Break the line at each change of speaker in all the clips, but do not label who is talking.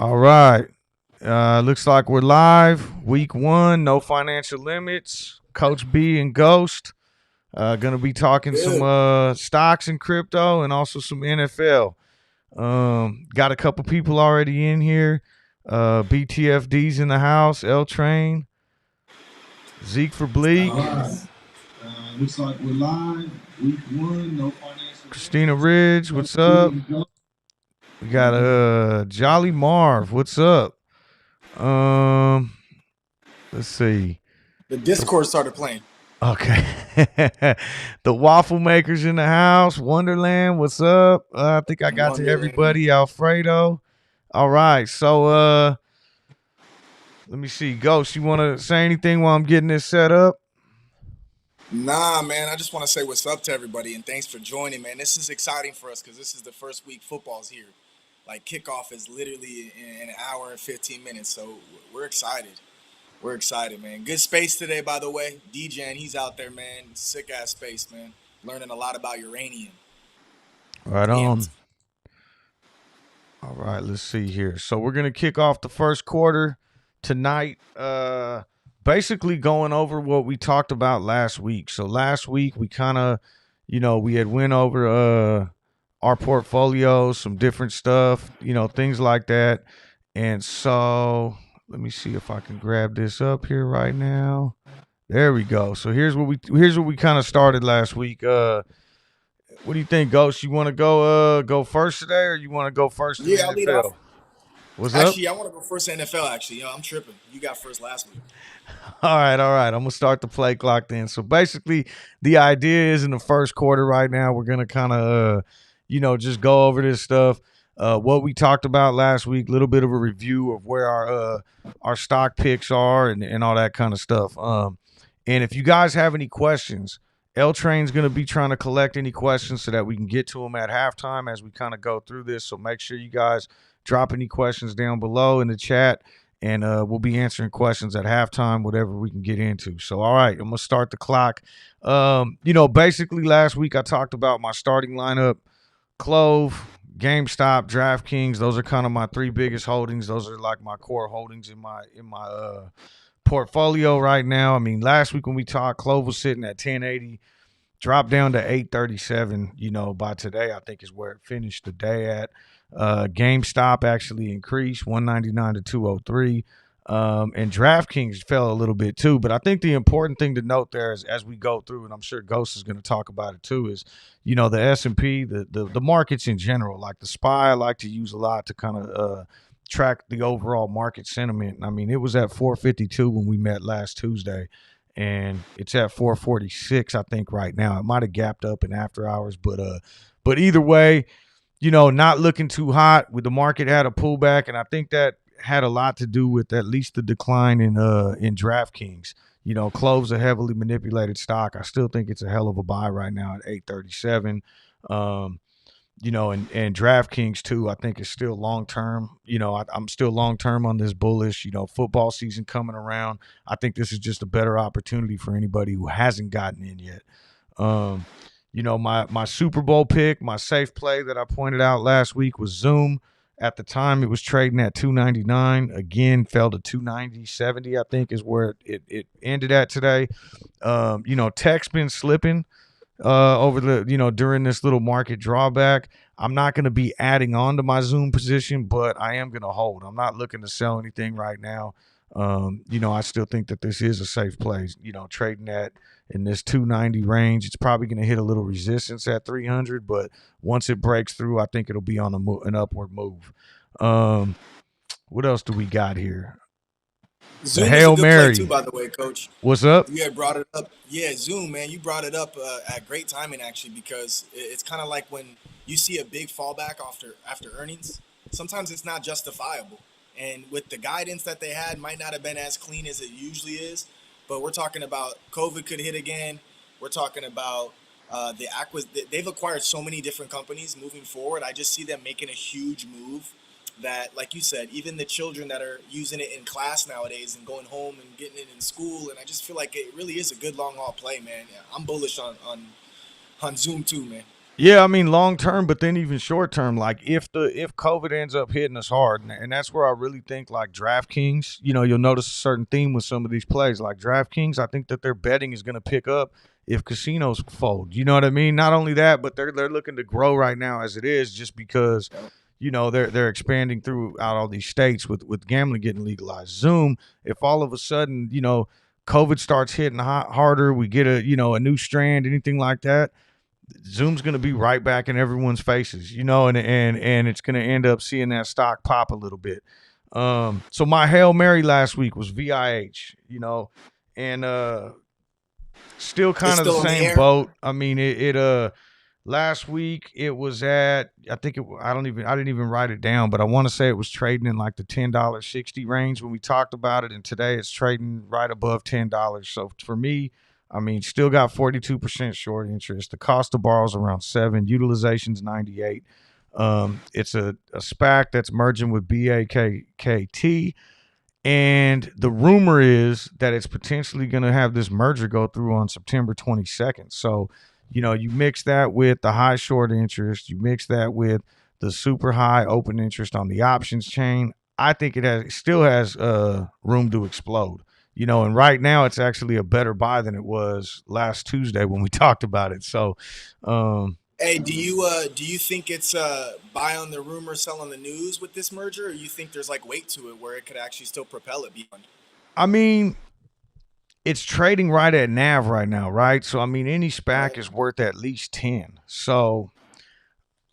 All right. Looks like we're live. Week 1, no financial limits. Coach B and Ghost. Gonna be talking some
Good.
stocks and crypto and also some NFL. Got a couple people already in here. BTFD's in the house. L Train. Zeke for Bleak.
All right. Looks like we're live. Week 1, no financial
Christina
limits.
Ridge,
Coach
what's
B
up?
and Ghost.
We got Jolly Marv, what's up? Um, let's see.
The
The
Discord started playing.
Okay. The waffle makers in the house. Wonderland, what's up? I think I got to
Wonderland.
everybody. Alfredo. All right. So let me see. Ghost, you want to say anything while I'm getting this set up?
Nah, man, I just want to say what's up to everybody and thanks for joining, man. This is exciting for us because this is the first week football's here. Like, kickoff is literally in an hour and 15 minutes, so we're excited. We're excited, man. Good space today, by the way. DJ, he's out there, man. Sick ass space, man. Learning a lot about uranium.
Right on.
Amped.
All right, let's see here. So we're gonna kick off the first quarter tonight. Basically going over what we talked about last week. So last week we kind of, we had went over our portfolios, some different stuff, things like that. And so let me see if I can grab this up here right now. There we go. So here's what we kind of started last week. What do you think, Ghost? You want to go first today, or you want to go first in the
Yeah, I'll lead off.
NFL? What's up?
Actually, I want to go first NFL, actually. I'm tripping. You got first last week.
All right, all right. I'm gonna start the play clock then. So basically, the idea is in the first quarter right now, we're gonna kind of, just go over this stuff. What we talked about last week, a little bit of a review of where our stock picks are and all that kind of stuff. And if you guys have any questions, L Train's gonna be trying to collect any questions so that we can get to them at halftime as we kind of go through this. So make sure you guys drop any questions down below in the chat and we'll be answering questions at halftime, whatever we can get into. So, all right, I'm gonna start the clock. Basically last week I talked about my starting lineup: Clove, GameStop, DraftKings. Those are kind of my three biggest holdings. Those are like my core holdings in my portfolio right now. I mean, last week when we talked, Clove was sitting at 1080. Dropped down to 837, by today, I think is where it finished the day at. GameStop actually increased 199 to 203. And DraftKings fell a little bit too. But I think the important thing to note there is as we go through, and I'm sure Ghost is going to talk about it too, is, the S&P, the markets in general, like the SPY, I like to use a lot to kind of track the overall market sentiment. I mean, it was at 452 when we met last Tuesday, and it's at 446 I think right now. It might have gapped up in after hours, but either way, not looking too hot. With the market had a pullback, and I think that had a lot to do with at least the decline in DraftKings. Clove's a heavily manipulated stock. I still think it's a hell of a buy right now at 837. And DraftKings too, I think is still long term. I'm still long term on this bullish. Football season coming around. I think this is just a better opportunity for anybody who hasn't gotten in yet. My Super Bowl pick, my safe play that I pointed out last week was Zoom. At the time, it was trading at 299. Again, fell to 290.70. I think is where it ended at today. Tech's been slipping over the during this little market drawback. I'm not going to be adding on to my Zoom position, but I am going to hold. I'm not looking to sell anything right now. I still think that this is a safe play. Trading at in this 290 range, it's probably going to hit a little resistance at 300, but once it breaks through, I think it'll be on an upward move. What else do we got here? The
Zoom is a
Hail
good play too,
Mary.
by the way, Coach.
What's up?
You had brought it up. Yeah, Zoom, man, you brought it up at great timing actually because it's kind of like when you see a big fallback after earnings. Sometimes it's not justifiable, and with the guidance that they had, might not have been as clean as it usually is. But we're talking about COVID could hit again. We're talking about they've acquired so many different companies moving forward. I just see them making a huge move that, like you said, even the children that are using it in class nowadays and going home and getting it in school, and I just feel like it really is a good long haul play, man. Yeah, I'm bullish on Zoom too, man.
Yeah, I mean long term, but then even short term, like if COVID ends up hitting us hard, and that's where I really think like DraftKings, you'll notice a certain theme with some of these plays. Like DraftKings, I think that their betting is going to pick up if casinos fold. You know what I mean? Not only that, but they're looking to grow right now as it is, just because they're expanding throughout all these states with gambling getting legalized. Zoom, if all of a sudden COVID starts hitting harder, we get a new strand, anything like that. Zoom's going to be right back in everyone's faces, and it's going to end up seeing that stock pop a little bit. So my Hail Mary last week was VIH, and still
It's
kind of the
still on the
same
air.
boat. I mean, it last week it was at, I didn't even write it down, but I want to say it was trading in like the $10.60 range when we talked about it, and today it's trading right above $10. So for me, I mean, still got 42% short interest. The cost to borrow is around 7. Utilization's 98. It's a SPAC that's merging with BAKKT, and the rumor is that it's potentially going to have this merger go through on September 22nd. So, you mix that with the high short interest, you mix that with the super high open interest on the options chain. I think it still has room to explode. And right now it's actually a better buy than it was last Tuesday when we talked about it. So, um,
Hey, do you think it's buy on the rumor, sell on the news with this merger, or you think there's like weight to it where it could actually still propel it beyond?
I mean, it's trading right at NAV right now, right? So I mean, any SPAC
Right.
is worth at least 10. So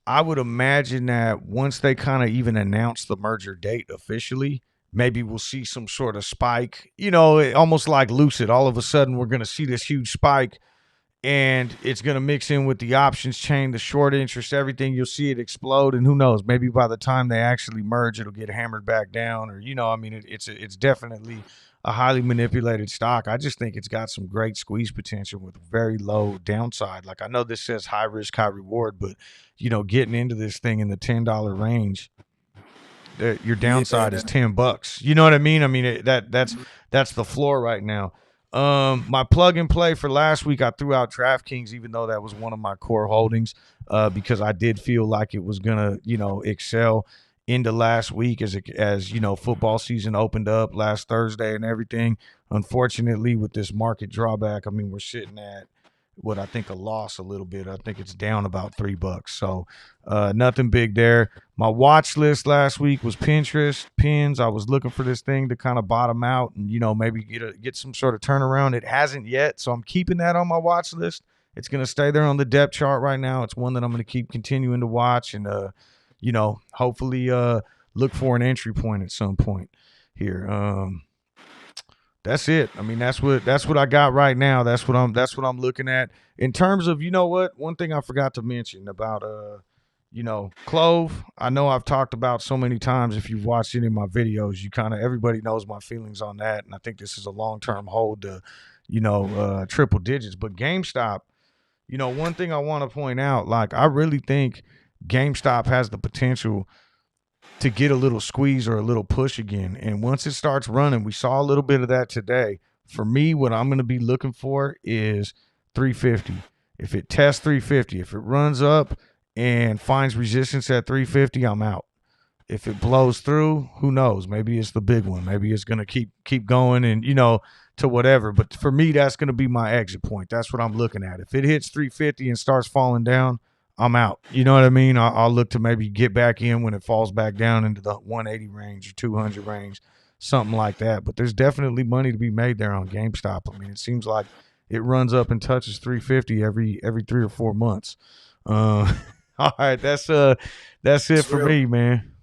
I would imagine that once they kind of even announce the merger date officially, maybe we'll see some sort of spike. Almost like Lucid. All of a sudden, we're going to see this huge spike, and it's going to mix in with the options chain, the short interest, everything. You'll see it explode, and who knows? Maybe by the time they actually merge, it'll get hammered back down, or I mean, it's definitely a highly manipulated stock. I just think it's got some great squeeze potential with very low downside. Like I know this says high risk, high reward, but getting into this thing in the $10 range, your
Yeah.
downside is $10. You know what I mean? I mean that's the floor right now. My plug and play for last week, I threw out DraftKings, even though that was one of my core holdings, because I did feel like it was gonna, excel into last week as football season opened up last Thursday and everything. Unfortunately, with this market drawback, I mean, we're sitting at what I think a loss a little bit. I think it's down about $3. So nothing big there. My watch list last week was Pinterest pins. I was looking for this thing to kind of bottom out and maybe get some sort of turnaround. It hasn't yet, so I'm keeping that on my watch list. It's going to stay there on the depth chart right now. It's one that I'm going to keep continuing to watch and hopefully look for an entry point at some point here. That's it. I mean, that's what I got right now. That's what I'm looking at in terms of what. One thing I forgot to mention about Clove. I know I've talked about so many times. If you've watched any of my videos, you kind of everybody knows my feelings on that, and I think this is a long term hold to triple digits. But GameStop, one thing I want to point out, like I really think GameStop has the potential to get a little squeeze or a little push again. And once it starts running, we saw a little bit of that today. For me, what I'm going to be looking for is 350. If it tests 350, if it runs up and finds resistance at 350, I'm out. If it blows through, who knows? Maybe it's the big one. Maybe it's going to keep going and to whatever. But for me, that's going to be my exit point. That's what I'm looking at. If it hits 350 and starts falling down, I'm out. You know what I mean? I'll look to maybe get back in when it falls back down into the 180 range or 200 range, something like that. But there's definitely money to be made there on GameStop. I mean, it seems like it runs up and touches 350 every 3 or 4 months. All right, that's it
It's
for
real.
me, man.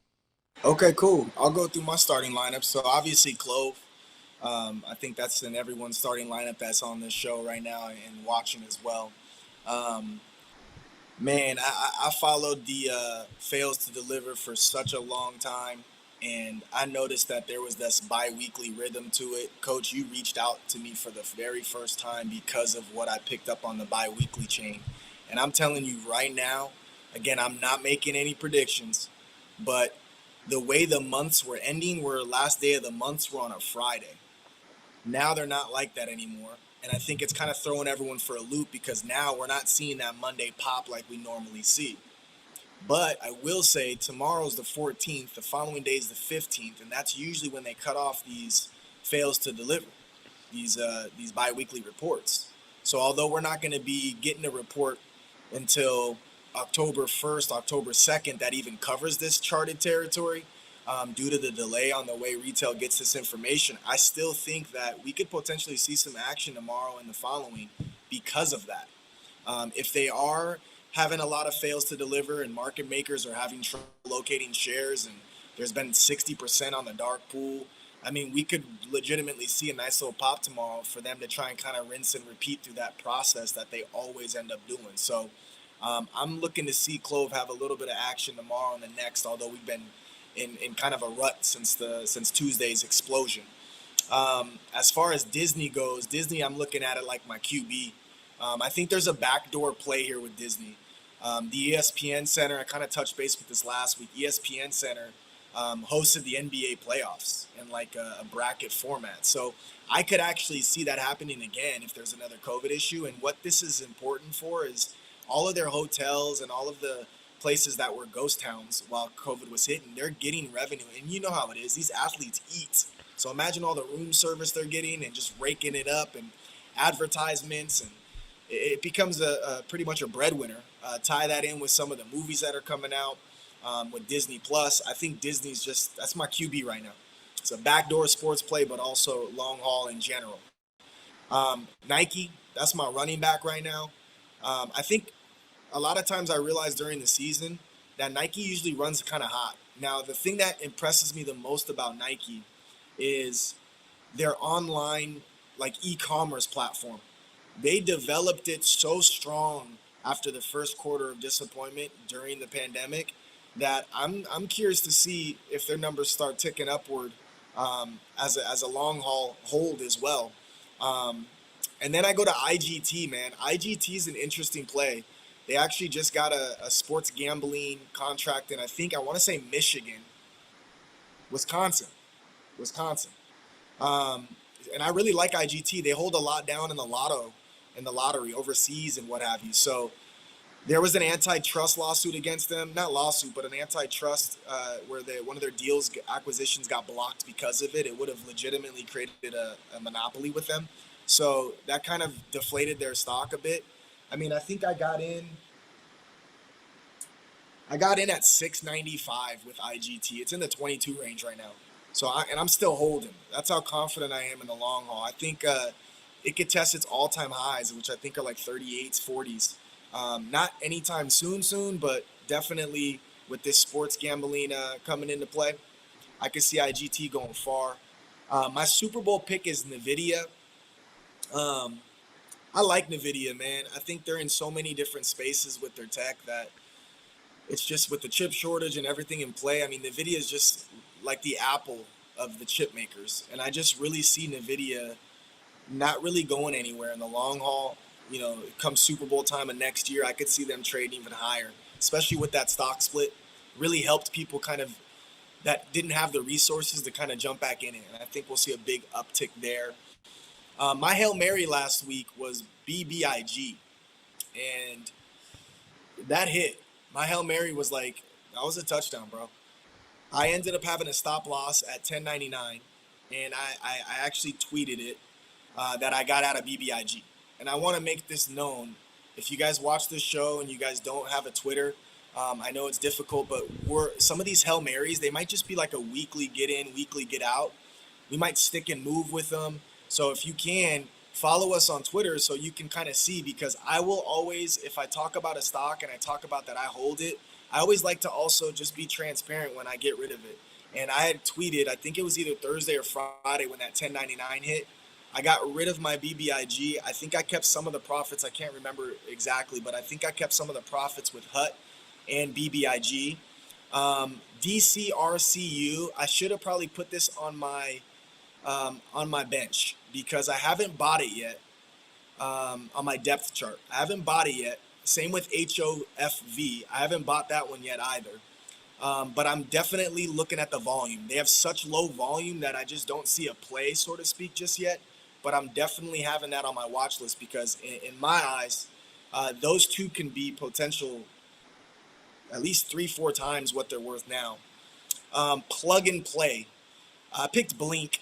Okay, cool. I'll go through my starting lineup. So obviously Clove. I think that's in everyone's starting lineup that's on this show right now and watching as well. Um, Man, I followed the fails to deliver for such a long time, and I noticed that there was this bi-weekly rhythm to it. Coach, you reached out to me for the very first time because of what I picked up on the bi-weekly chain. And I'm telling you right now, again, I'm not making any predictions, but the way the months were ending, where last day of the months were on a Friday. Now they're not like that anymore. And I think it's kind of throwing everyone for a loop because now we're not seeing that Monday pop like we normally see. But I will say tomorrow's the 14th, the following day is the 15th, and that's usually when they cut off these fails to deliver, these biweekly reports. So although we're not going to be getting a report until October 1st, October 2nd that even covers this charted territory, due to the delay on the way retail gets this information, I still think that we could potentially see some action tomorrow and the following because of that. If they are having a lot of fails to deliver and market makers are having trouble locating shares and there's been 60% on the dark pool, I mean, we could legitimately see a nice little pop tomorrow for them to try and kind of rinse and repeat through that process that they always end up doing. So I'm looking to see Clove have a little bit of action tomorrow and the next, although we've been in kind of a rut since Tuesday's explosion. As far as Disney goes, Disney, I'm looking at it like my QB. I think there's a backdoor play here with Disney. The ESPN Center, I kind of touched base with this last week. ESPN Center hosted the NBA playoffs in like a bracket format. So I could actually see that happening again if there's another COVID issue. And what this is important for is all of their hotels and all of the places that were ghost towns while COVID was hitting, they're getting revenue. And you know how it is. These athletes eat. So imagine all the room service they're getting and just raking it up and advertisements, and it becomes a pretty much a breadwinner. Tie that in with some of the movies that are coming out with Disney Plus. I think Disney's just, that's my QB right now. It's a backdoor sports play, but also long haul in general. Nike, that's my running back right now. I think a lot of times I realize during the season that Nike usually runs kind of hot. Now, the thing that impresses me the most about Nike is their online, like, e-commerce platform. They developed it so strong after the first quarter of disappointment during the pandemic that I'm curious to see if their numbers start ticking upward as a long haul hold as well. Um, and then I go to IGT, man. IGT is an interesting play. They actually just got a sports gambling contract in, I want to say Michigan, Wisconsin, Wisconsin. Um, and I really like IGT. They hold a lot down in the lottery overseas and what have you. So there was an antitrust lawsuit against them, not lawsuit, but an antitrust where one of their deals acquisitions got blocked because of it. It would have legitimately created a monopoly with them. So that kind of deflated their stock a bit. I mean, I think I got in at 695 with IGT. It's in the 22 range right now. So I'm still holding. That's how confident I am in the long haul. I think it could test its all-time highs, which I think are like 38s, 40s. Not anytime soon, but definitely with this sports gambling coming into play, I could see IGT going far. My Super Bowl pick is Nvidia. Um, I like Nvidia, man. I think they're in so many different spaces with their tech that it's just with the chip shortage and everything in play. I mean, Nvidia is just like the Apple of the chip makers, and I just really see Nvidia not really going anywhere in the long haul. You know, come Super Bowl time of next year, I could see them trading even higher, especially with that stock split. Really helped people kind of that didn't have the resources to kind of jump back in it, and I think we'll see a big uptick there. My Hail Mary last week was BBIG, and that hit. My Hail Mary was like, that was a touchdown, bro. I ended up having a stop loss at 10.99, and I actually tweeted it that I got out of BBIG. And I want to make this known. If you guys watch this show and you guys don't have a Twitter, I know it's difficult, but some of these Hail Marys, they might just be like a weekly get in, weekly get out. We might stick and move with them. So if you can, follow us on Twitter so you can kind of see, because I will always, if I talk about a stock and I talk about that I hold it, I always like to also just be transparent when I get rid of it. And I had tweeted, I think it was either Thursday or Friday when that 10.99 hit. I got rid of my BBIG. I think I kept some of the profits. I can't remember exactly, but I think I kept some of the profits with HUT and BBIG. DCRCU, I should have probably put this on my bench because I haven't bought it yet on my depth chart. I haven't bought it yet. Same with HOFV. I haven't bought that one yet either. But I'm definitely looking at the volume. They have such low volume that I just don't see a play, so to speak, just yet. but I'm definitely having that on my watch list because in my eyes, those two can be potential at least 3, 4 times what they're worth now. Plug and play. I picked Blink.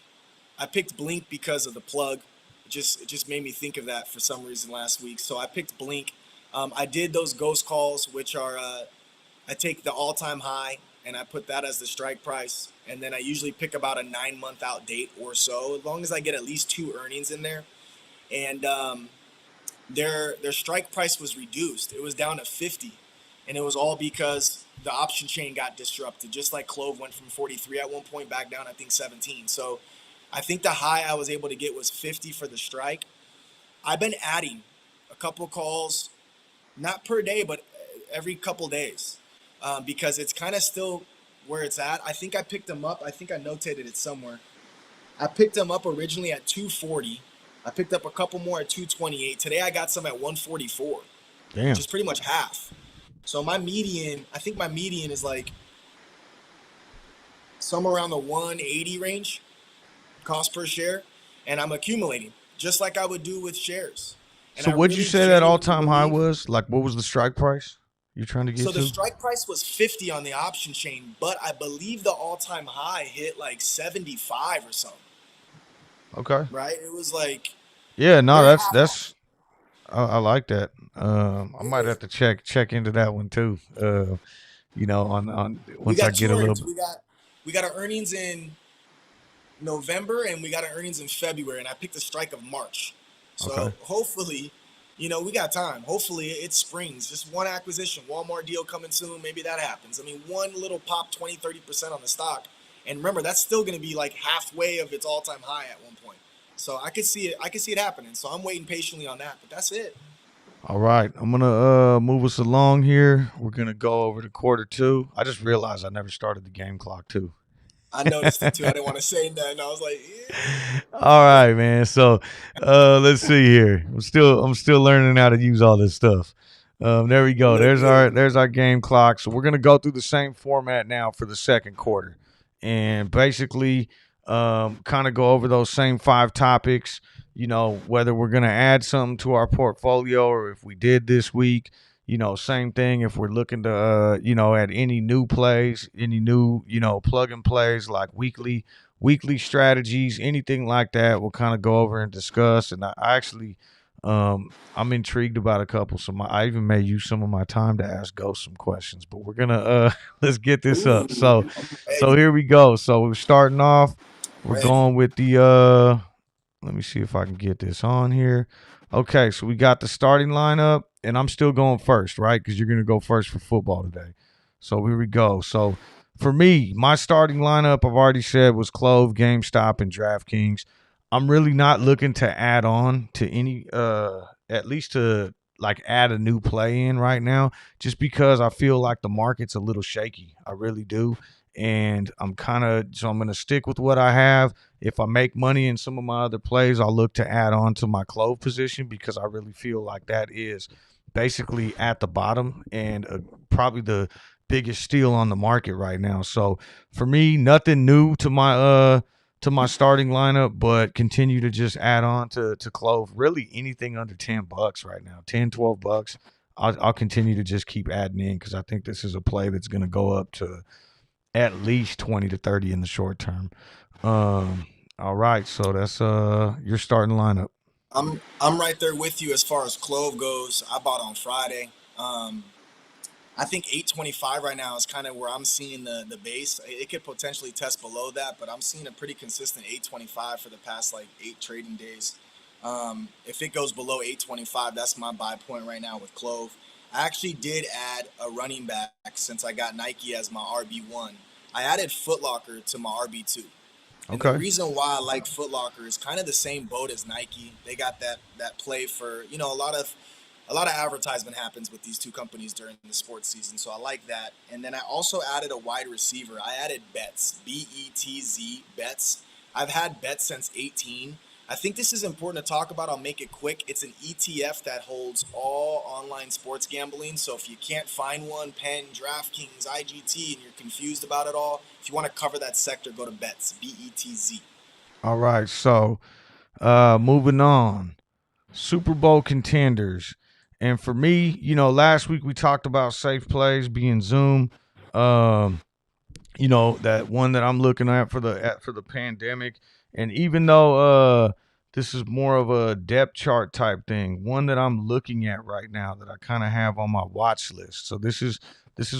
I picked Blink because of the plug. It just made me think of that for some reason last week. So I picked Blink. I did those ghost calls, which are I take the all-time high and I put that as the strike price, and then I usually pick about a 9 month out date or so, as long as I get at least two earnings in there. And their strike price was reduced. It was down to 50, and it was all because the option chain got disrupted. Just like Clove went from 43 at one point back down, I think 17. So I think the high I was able to get was 50 for the strike. I've been adding a couple calls, not per day, but every couple days, because it's kind of still where it's at. I think I picked them up. I think I notated it somewhere. I picked them up originally at 240. I picked up a couple more at 228. Today I got some at 144, which
Damn.
is pretty much half. So my median, I think my median is like somewhere around the 180 range cost per share, and I'm accumulating just like I would do with shares. And
So
I
what'd you
really
say that all
genuinely
time high
believe.
was? Like, what was the strike price you're trying to get
So the
to?
strike price was 50 on the option chain, but I believe the all-time high hit like 75 or something,
Okay.
right? It was like
Yeah, no,
they're
that's
half off.
that's I like that. I might have to check into that one too. On
We
once I
got
get
two
a little
earnings.
bit.
We got our earnings in November and we got our earnings in February, and I picked the strike of March.
Okay.
So hopefully, we got time. Hopefully it springs. Just one acquisition, Walmart deal coming soon. Maybe that happens. I mean, one little pop 20, 30% on the stock. And remember, that's still going to be like halfway of its all-time high at one point. So I could see it. I could see it happening. So I'm waiting patiently on that. But that's it.
All right. I'm gonna move us along here. We're gonna go over to quarter two. I just realized I never started the game clock too.
I noticed it too. I didn't want to say nothing. I was like, yeah.
All right, man. So let's see here. I'm still learning how to use all this stuff. There we go.
Look good.
There's our game clock. So we're gonna go through the same format now for the second quarter, and basically, kind of go over those same five topics. Whether we're gonna add something to our portfolio or if we did this week. Same thing. If we're looking to, at any new plays, any new, plug and plays like weekly strategies, anything like that, we'll kind of go over and discuss. And I actually, I'm intrigued about a couple. So I even may use some of my time to ask Ghost some questions. But we're gonna let's get this
Ooh,
up. So
I'm
so
ready.
here we go. So we're starting off. We're
Ready.
going with the let me see if I can get this on here. Okay, so we got the starting lineup, and I'm still going first, right? Because you're gonna go first for football today. So here we go. So for me, my starting lineup, I've already said, was Clove, GameStop, and DraftKings. I'm really not looking to add on to any, at least to like add a new play in right now, just because I feel like the market's a little shaky. I really do. And I'm going to stick with what I have. If I make money in some of my other plays, I'll look to add on to my Clove position because I really feel like that is basically at the bottom and probably the biggest steal on the market right now. So for me, nothing new to my starting lineup, but continue to just add on to Clove. Really anything under $10 right now, 10, $12. I'll continue to just keep adding in because I think this is a play that's going to go up to at least 20 to 30 in the short term. All right, so that's your starting lineup.
I'm right there with you as far as Clove goes. I bought on Friday. I think 825 right now is kind of where I'm seeing the base. It could potentially test below that, but I'm seeing a pretty consistent 825 for the past like 8 trading days. If it goes below 825, that's my buy point right now with Clove. I actually did add a running back since I got Nike as my RB1. I added Footlocker to my RB2. And the
Okay.
reason why I like Foot Locker is kind of the same boat as Nike. They got that play for a lot of advertisement happens with these two companies during the sports season, so I like that. And then I also added a wide receiver. I added Betts, Betz, Betts. I've had Betts since 18. I think this is important to talk about. I'll make it quick. It's an ETF that holds all online sports gambling. So if you can't find one, Penn, DraftKings, IGT, and you're confused about it all, if you want to cover that sector, go to Betts, Betz.
All right. So Moving on. Super Bowl contenders. And for me, last week we talked about safe plays being Zoom. Um, that one that I'm looking at for the pandemic. And even though this is more of a depth chart type thing, one that I'm looking at right now that I kind of have on my watch list. So this is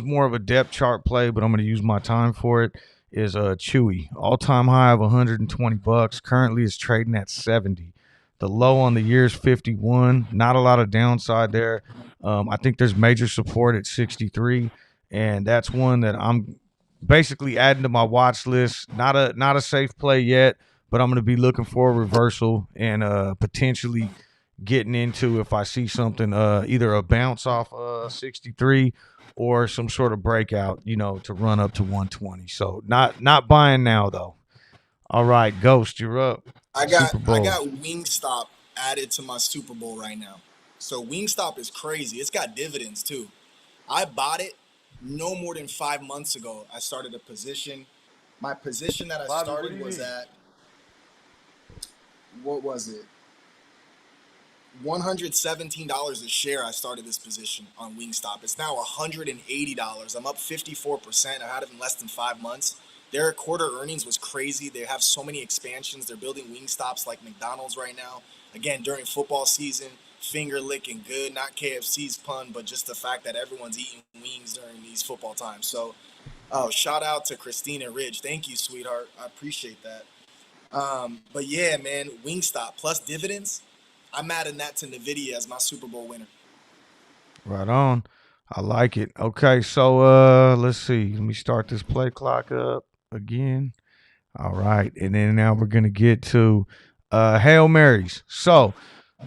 more of a depth chart play, but I'm going to use my time for it. Is Chewy, all time high of $120. Currently is trading at 70. The low on the year is 51. Not a lot of downside there. I think there's major support at 63, and that's one that I'm basically adding to my watch list. Not a safe play yet, but I'm going to be looking for a reversal and potentially getting into if I see something, either a bounce off 63 or some sort of breakout, to run up to 120. So not buying now though. All right, Ghost, you're up.
I got
Super
I
Bowl.
got Wingstop added to my Super Bowl right now. So Wingstop is crazy. It's got dividends too. I bought it no more than 5 months ago. I started a position. My position that I
Bobby, what do
started
you
was
need?
at, what was it? $117 a share. I started this position on Wingstop. It's now $180. I'm up 54%. I had it in less than 5 months. Their quarter earnings was crazy. They have so many expansions. They're building Wingstops like McDonald's right now. Again, during football season, finger licking good, not KFC's pun, but just the fact that everyone's eating wings during these football times. So, oh, shout out to Christina Ridge. Thank you, sweetheart. I appreciate that. But yeah, man, Wingstop plus dividends. I'm adding that to Nvidia as my Super Bowl winner.
Right on. I like it. Okay, so let's see. Let me start this play clock up again. All right. And then now we're going to get to Hail Marys. So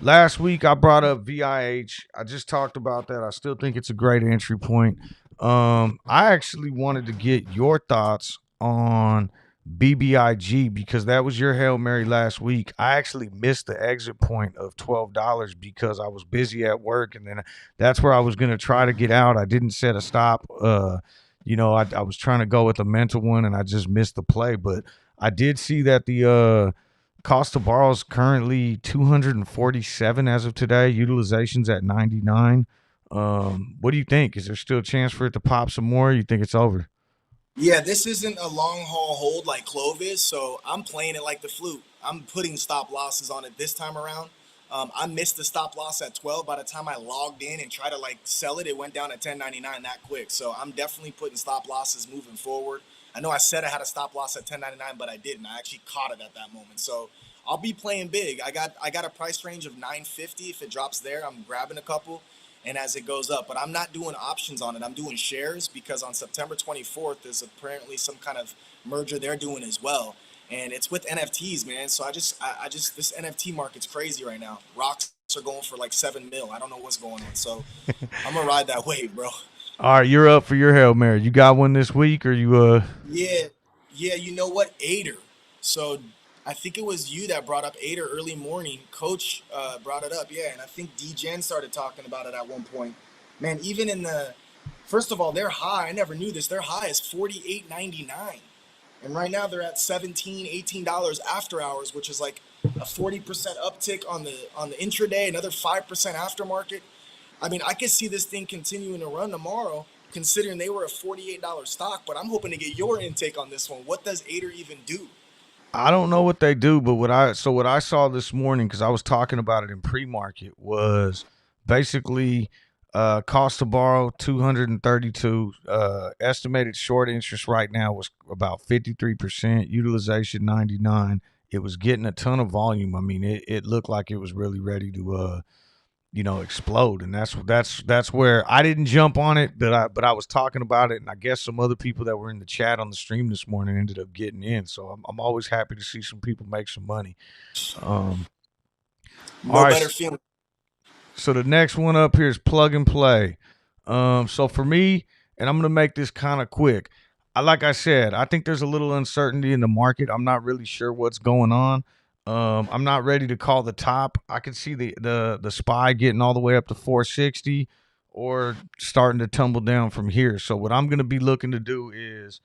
last week I brought up VIH. I just talked about that. I still think it's a great entry point. I actually wanted to get your thoughts on BBIG because that was your Hail Mary last week. I actually missed the exit point of $12 because I was busy at work, and then that's where I was going to try to get out. I didn't set a stop. I was trying to go with a mental one, and I just missed the play. But I did see that the cost to borrow is currently 247 as of today. Utilization's at 99. What do you think? Is there still a chance for it to pop some more? You think it's over?
Yeah, this isn't a long haul hold like Clove is, so I'm playing it like the flute. I'm putting stop losses on it this time around. I missed the stop loss at 12. By the time I logged in and tried to like sell it, it went down to 10.99 that quick. So I'm definitely putting stop losses moving forward. I know I said I had a stop loss at 10.99, but I didn't. I actually caught it at that moment. So I'll be playing big. I got a price range of 950. If it drops there, I'm grabbing a couple and as it goes up. But I'm not doing options on it. I'm doing shares because on September 24th, there's apparently some kind of merger they're doing as well. And it's with NFTs, man. So I just this NFT market's crazy right now. Rocks are going for like 7 mil. I don't know what's going on. So I'm gonna ride that wave, bro.
All right, you're up for your Hail Mary. You got one this week, or you
Yeah, yeah. You know what, Ader. So I think it was you that brought up Ader early morning. Coach brought it up, yeah, and I think DGen started talking about it at one point. Man, even in the first of all, they're high. I never knew this. Their high is 48.99, and right now they're at 17, $18 after hours, which is like a 40% uptick on the intraday, another 5% aftermarket. I mean, I could see this thing continuing to run tomorrow, considering they were a $48 stock. But I'm hoping to get your intake on this one. What does Ader even do?
I don't know what they do, but what I saw this morning because I was talking about it in pre-market was basically cost to borrow 232. Estimated short interest right now was about 53%. Utilization 99. It was getting a ton of volume. I mean, it looked like it was really ready to explode. And that's where I didn't jump on it, but I was talking about it, and I guess some other people that were in the chat on the stream this morning ended up getting in. So I'm always happy to see some people make some money. Um, all
No better
right,
feeling.
so the next one up here is plug and play. So for me, and I'm gonna make this kind of quick. Like I said, I think there's a little uncertainty in the market. I'm not really sure what's going on. I'm not ready to call the top. I could see the spy getting all the way up to 460 or starting to tumble down from here. So what I'm gonna be looking to do is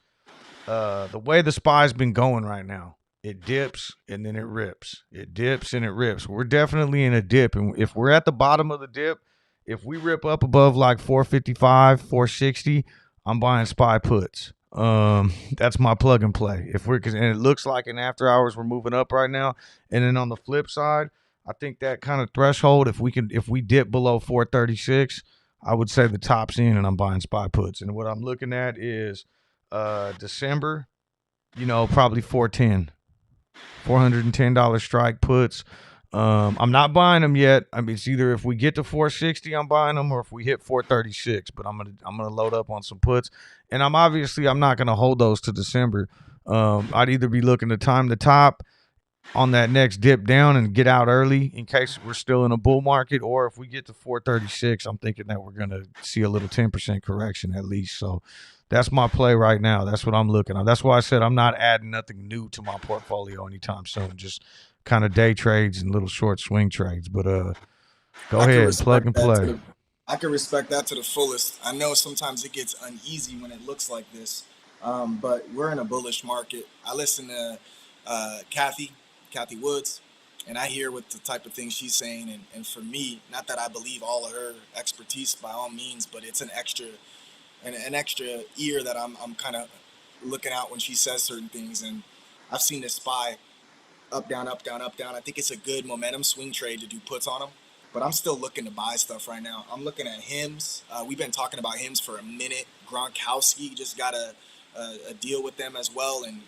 the way the spy's been going right now. It dips and then it rips. It dips and it rips. We're definitely in a dip. And if we're at the bottom of the dip, if we rip up above like 455, 460, I'm buying SPY puts. That's my plug and play. If we're and it looks like in after hours we're moving up right now. And then on the flip side, I think that kind of threshold, if we dip below 436, I would say the top's in and I'm buying SPY puts. And what I'm looking at is December, probably 410. $410 strike puts. I'm not buying them yet. I mean, it's either if we get to 460, I'm buying them, or if we hit 436. But I'm gonna load up on some puts, and I'm not gonna hold those to December. I'd either be looking to time the top on that next dip down and get out early in case we're still in a bull market, or if we get to 436, I'm thinking that we're gonna see a little 10% correction at least. So that's my play right now. That's what I'm looking at. That's why I said I'm not adding nothing new to my portfolio anytime soon. Just kind of day trades and little short swing trades. But go
I can
ahead, plug
respect
and
that
play.
to the I can respect that to the fullest. I know sometimes it gets uneasy when it looks like this, but we're in a bullish market. I listen to Kathy Woods, and I hear what the type of things she's saying. And for me, not that I believe all of her expertise by all means, but it's an extra ear that I'm kind of looking out when she says certain things. And I've seen this SPY up, down, up, down, up, down. I think it's a good momentum swing trade to do puts on them. But I'm still looking to buy stuff right now. I'm looking at Hims. We've been talking about Hims for a minute. Gronkowski just got a deal with them as well. And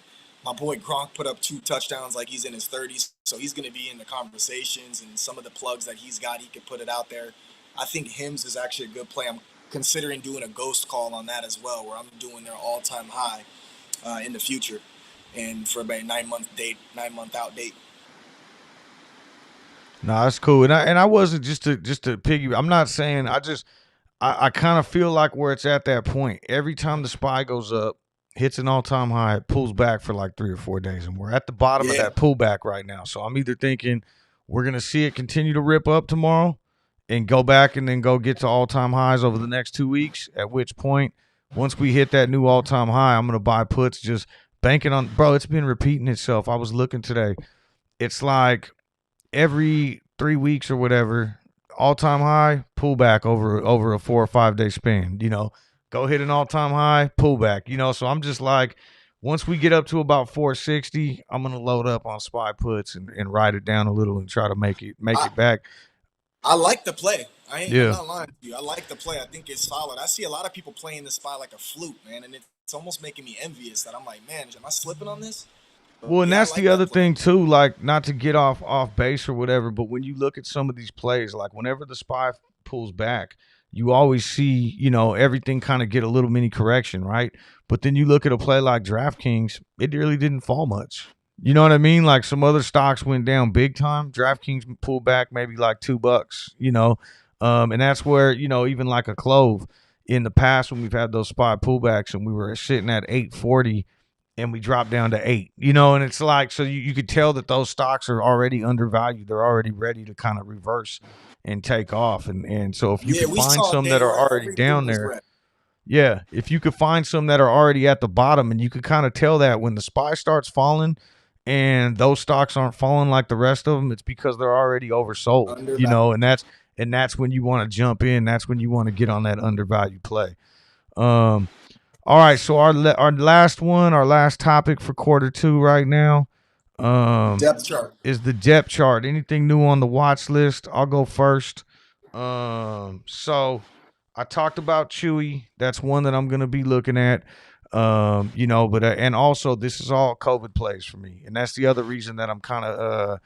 my boy Gronk put up 2 touchdowns like he's in his 30s. So he's going to be in the conversations, and some of the plugs that he's got, he could put it out there. I think Hims is actually a good play. I'm considering doing a ghost call on that as well, where I'm doing their all-time high in the future, and for about a 9 month out date.
No, that's cool. And I wasn't just to piggy. I'm not saying I kind of feel like where it's at that point. Every time the SPY goes up, hits an all-time high, it pulls back for like 3 or 4 days, and we're at the bottom of
Yeah,
that pullback right now. So I'm either thinking we're gonna see it continue to rip up tomorrow and go back and then go get to all-time highs over the next 2 weeks. At which point, once we hit that new all-time high, I'm gonna buy puts, just banking on. Bro, it's been repeating itself. I was looking today. It's like every 3 weeks or whatever, all time high, pull back over a 4 or 5 day span. Go hit an all time high, pull back. So I'm just like, once we get up to about 460, I'm gonna load up on SPY puts and ride it down a little and try to make
I,
it back.
I like the play. I'm
Yeah.
not lying to you. I like the play. I think it's solid. I see a lot of people playing the spot like a flute, man, and it's almost making me envious that I'm like, man, am I slipping on this? But
Well, and
yeah, I
that's the
like
other
that play.
thing too. Like, not to get off base or whatever, but when you look at some of these plays, like whenever the SPY pulls back, you always see everything kind of get a little mini correction, right? But then you look at a play like DraftKings, it really didn't fall much. You know what I mean? Like some other stocks went down big time. DraftKings pulled back maybe like $2. And that's where even like a Clove in the past when we've had those SPY pullbacks and we were sitting at 840 and we dropped down to 8, and it's like, so you could tell that those stocks are already undervalued. They're already ready to kind of reverse and take off. And so if you
Yeah,
could
we
find
saw a
some
day
that are
where
already
everything
down
was
there,
red.
yeah, if you could find some that are already at the bottom, and you could kind of tell that when the SPY starts falling and those stocks aren't falling like the rest of them, it's because they're already oversold,
Undervalued.
and that's when you want to jump in. That's when you want to get on that undervalued play. Um, all right, so our last topic for quarter 2 right now, um,
Depth chart.
is the depth chart. Anything new on the watch list? I'll go first. So I talked about Chewy. That's one that I'm gonna be looking at. But and also this is all COVID plays for me, and that's the other reason that I'm kind of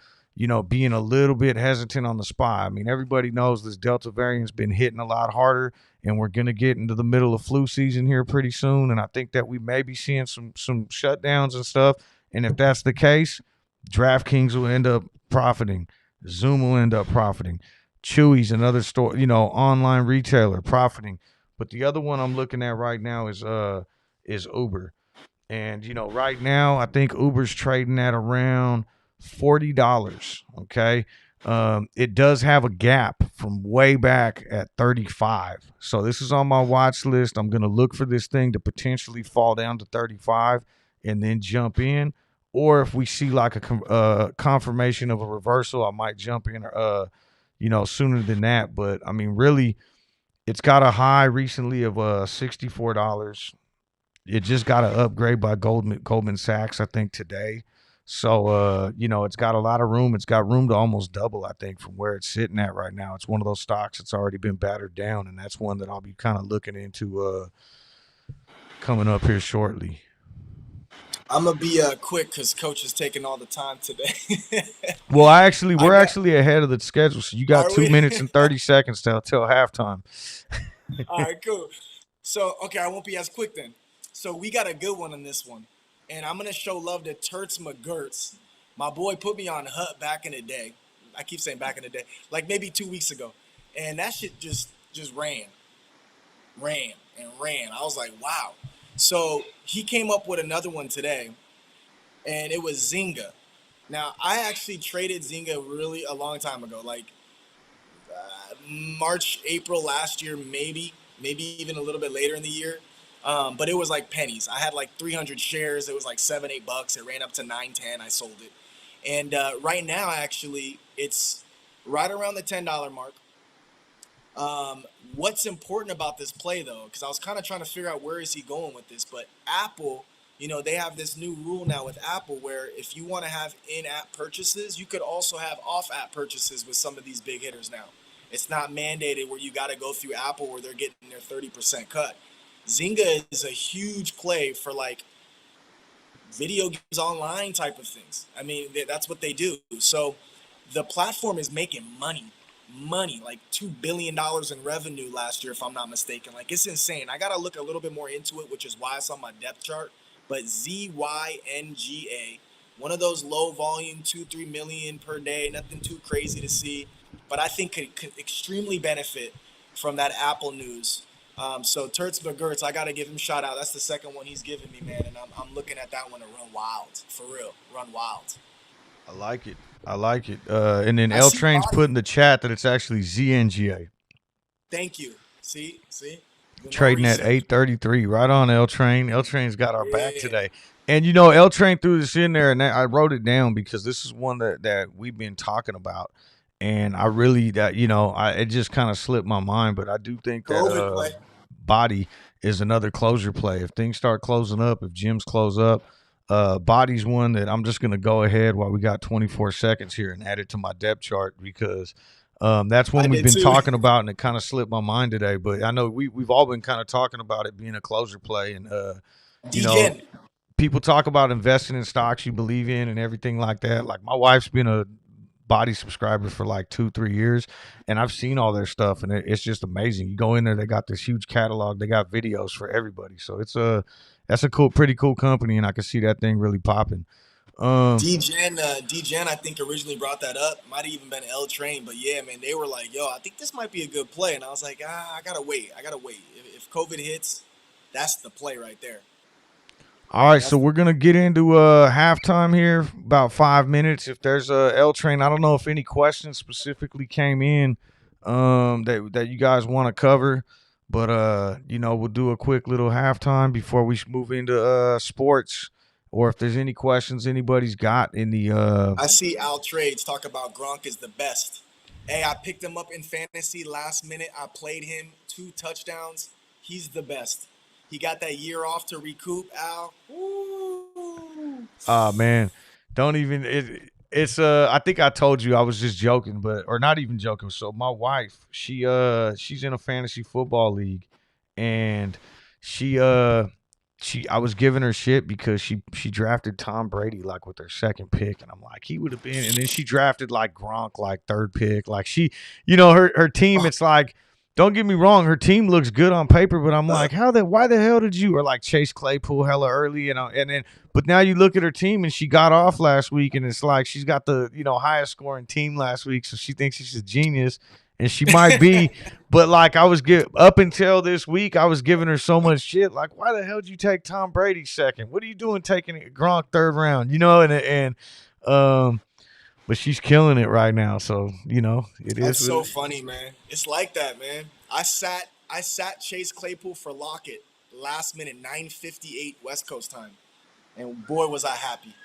being a little bit hesitant on the SPY. I mean, everybody knows this Delta variant's been hitting a lot harder, and we're gonna get into the middle of flu season here pretty soon, and I think that we may be seeing some shutdowns and stuff. And if that's the case, DraftKings will end up profiting. Zoom will end up profiting. Chewy's another store, online retailer profiting. But the other one I'm looking at right now is Uber. And right now I think Uber's trading at around $40. Okay. It does have a gap from way back at 35. So this is on my watch list. I'm gonna look for this thing to potentially fall down to 35 and then jump in. or if we see like a confirmation of a reversal, I might jump in, sooner than that. But I mean, really, it's got a high recently of $64. It just got an upgrade by Goldman Sachs, I think, today. So it's got a lot of room. It's got room to almost double, I think, from where it's sitting at right now. It's one of those stocks that's already been battered down, and that's one that I'll be kind of looking into coming up here shortly.
I'm gonna be quick because Coach is taking all the time today.
Well,
I
we're
got.
actually ahead of the schedule, so you got
Are
two
we?
minutes and 30 seconds till halftime.
All right, cool. So, okay, I won't be as quick then. So we got a good one on this one, and I'm gonna show love to Turts McGurts. My boy put me on Hut back in the day. I keep saying back in the day, like maybe 2 weeks ago, and that shit just ran. I was like, wow. So he came up with another one today, and it was Zynga. Now I actually traded Zynga really a long time ago, like March, April last year, maybe even a little bit later in the year. But it was like pennies. I had like 300 shares. It was like $7, $8. It ran up to 9, 10. I sold it, and right now actually it's right around the $10 mark. Um, what's important about this play though, because I was kind of trying to figure out where is he going with this, but Apple, they have this new rule now with Apple where if you want to have in-app purchases, you could also have off-app purchases with some of these big hitters now. It's not mandated where you got to go through Apple where they're getting their 30% cut. Zynga is a huge play for like video games online type of things. I mean, that's what they do. So the platform is making money, like $2 billion in revenue last year, if I'm not mistaken. Like it's insane. I gotta look a little bit more into it, which is why it's on my depth chart. But ZYNGA, one of those low volume, 2-3 million per day, nothing too crazy to see, but I think could extremely benefit from that Apple news. So Turts McGurts, I gotta give him a shout out. That's the second one he's given me, man, and I'm looking at that one to run wild for real, run wild.
I like it. I like it. And then
I
L
see
Train's
body.
put in the chat that it's actually ZNGA.
Thank you. See, do my
Trading at
research.
833. Right on, L Train. L Train's got our back
Yeah,
today. And L Train threw this in there, and I wrote it down because this is one that we've been talking about. And I really it just kind of slipped my mind, but I do think that
COVID play.
Body is another closure play. If things start closing up, if gyms close up, Body's one that I'm just gonna go ahead while we got 24 seconds here and add it to my depth chart because that's
I
one we've
did
been
too.
talking about, and it kind of slipped my mind today. But I know we've all been kind of talking about it being a closure play, and you know,
DGen.
people talk about investing in stocks you believe in and everything like that. Like my wife's been a Body subscriber for like 2-3 years, and I've seen all their stuff, and it's just amazing. You go in there, they got this huge catalog, they got videos for everybody, so that's a pretty cool company, and I can see that thing really popping. Um,
DGen, I think originally brought that up. Might have even been L Train, but yeah, man, they were like, "Yo, I think this might be a good play," and I was like, "I gotta wait. I gotta wait. If COVID hits, that's the play right there.
All right, so
That's the
we're gonna get into halftime here, about 5 minutes. If there's a L Train, I don't know if any questions specifically came in that you guys want to cover, but we'll do a quick little halftime before we move into sports, or if there's any questions anybody's got in the
I see Al Trades talk about Gronk is the best. Hey, I picked him up in fantasy last minute. I played him 2 touchdowns. He's the best. He got that year off to recoup, Al. Woo.
Man, don't even it's I think I told you I was just joking, but or not even joking. So my wife, she's in a fantasy football league, and she I was giving her shit because she drafted Tom Brady like with her second pick, and I'm like he would have been, and then she drafted like Gronk like third pick, like her team. It's like, don't get me wrong, her team looks good on paper, but I'm like, why the hell did you, or like Chase Claypool hella early, and then but now you look at her team and she got off last week, and it's like she's got the highest scoring team last week, so she thinks she's a genius, and she might be, but like up until this week, I was giving her so much shit. Like, why the hell did you take Tom Brady second? What are you doing taking Gronk third round? Um, but she's killing it right now, so it
That's
is what
so
it.
funny, man. It's like that, man. I sat Chase Claypool for Lockett last minute, 9:58 West Coast time, and boy was I happy.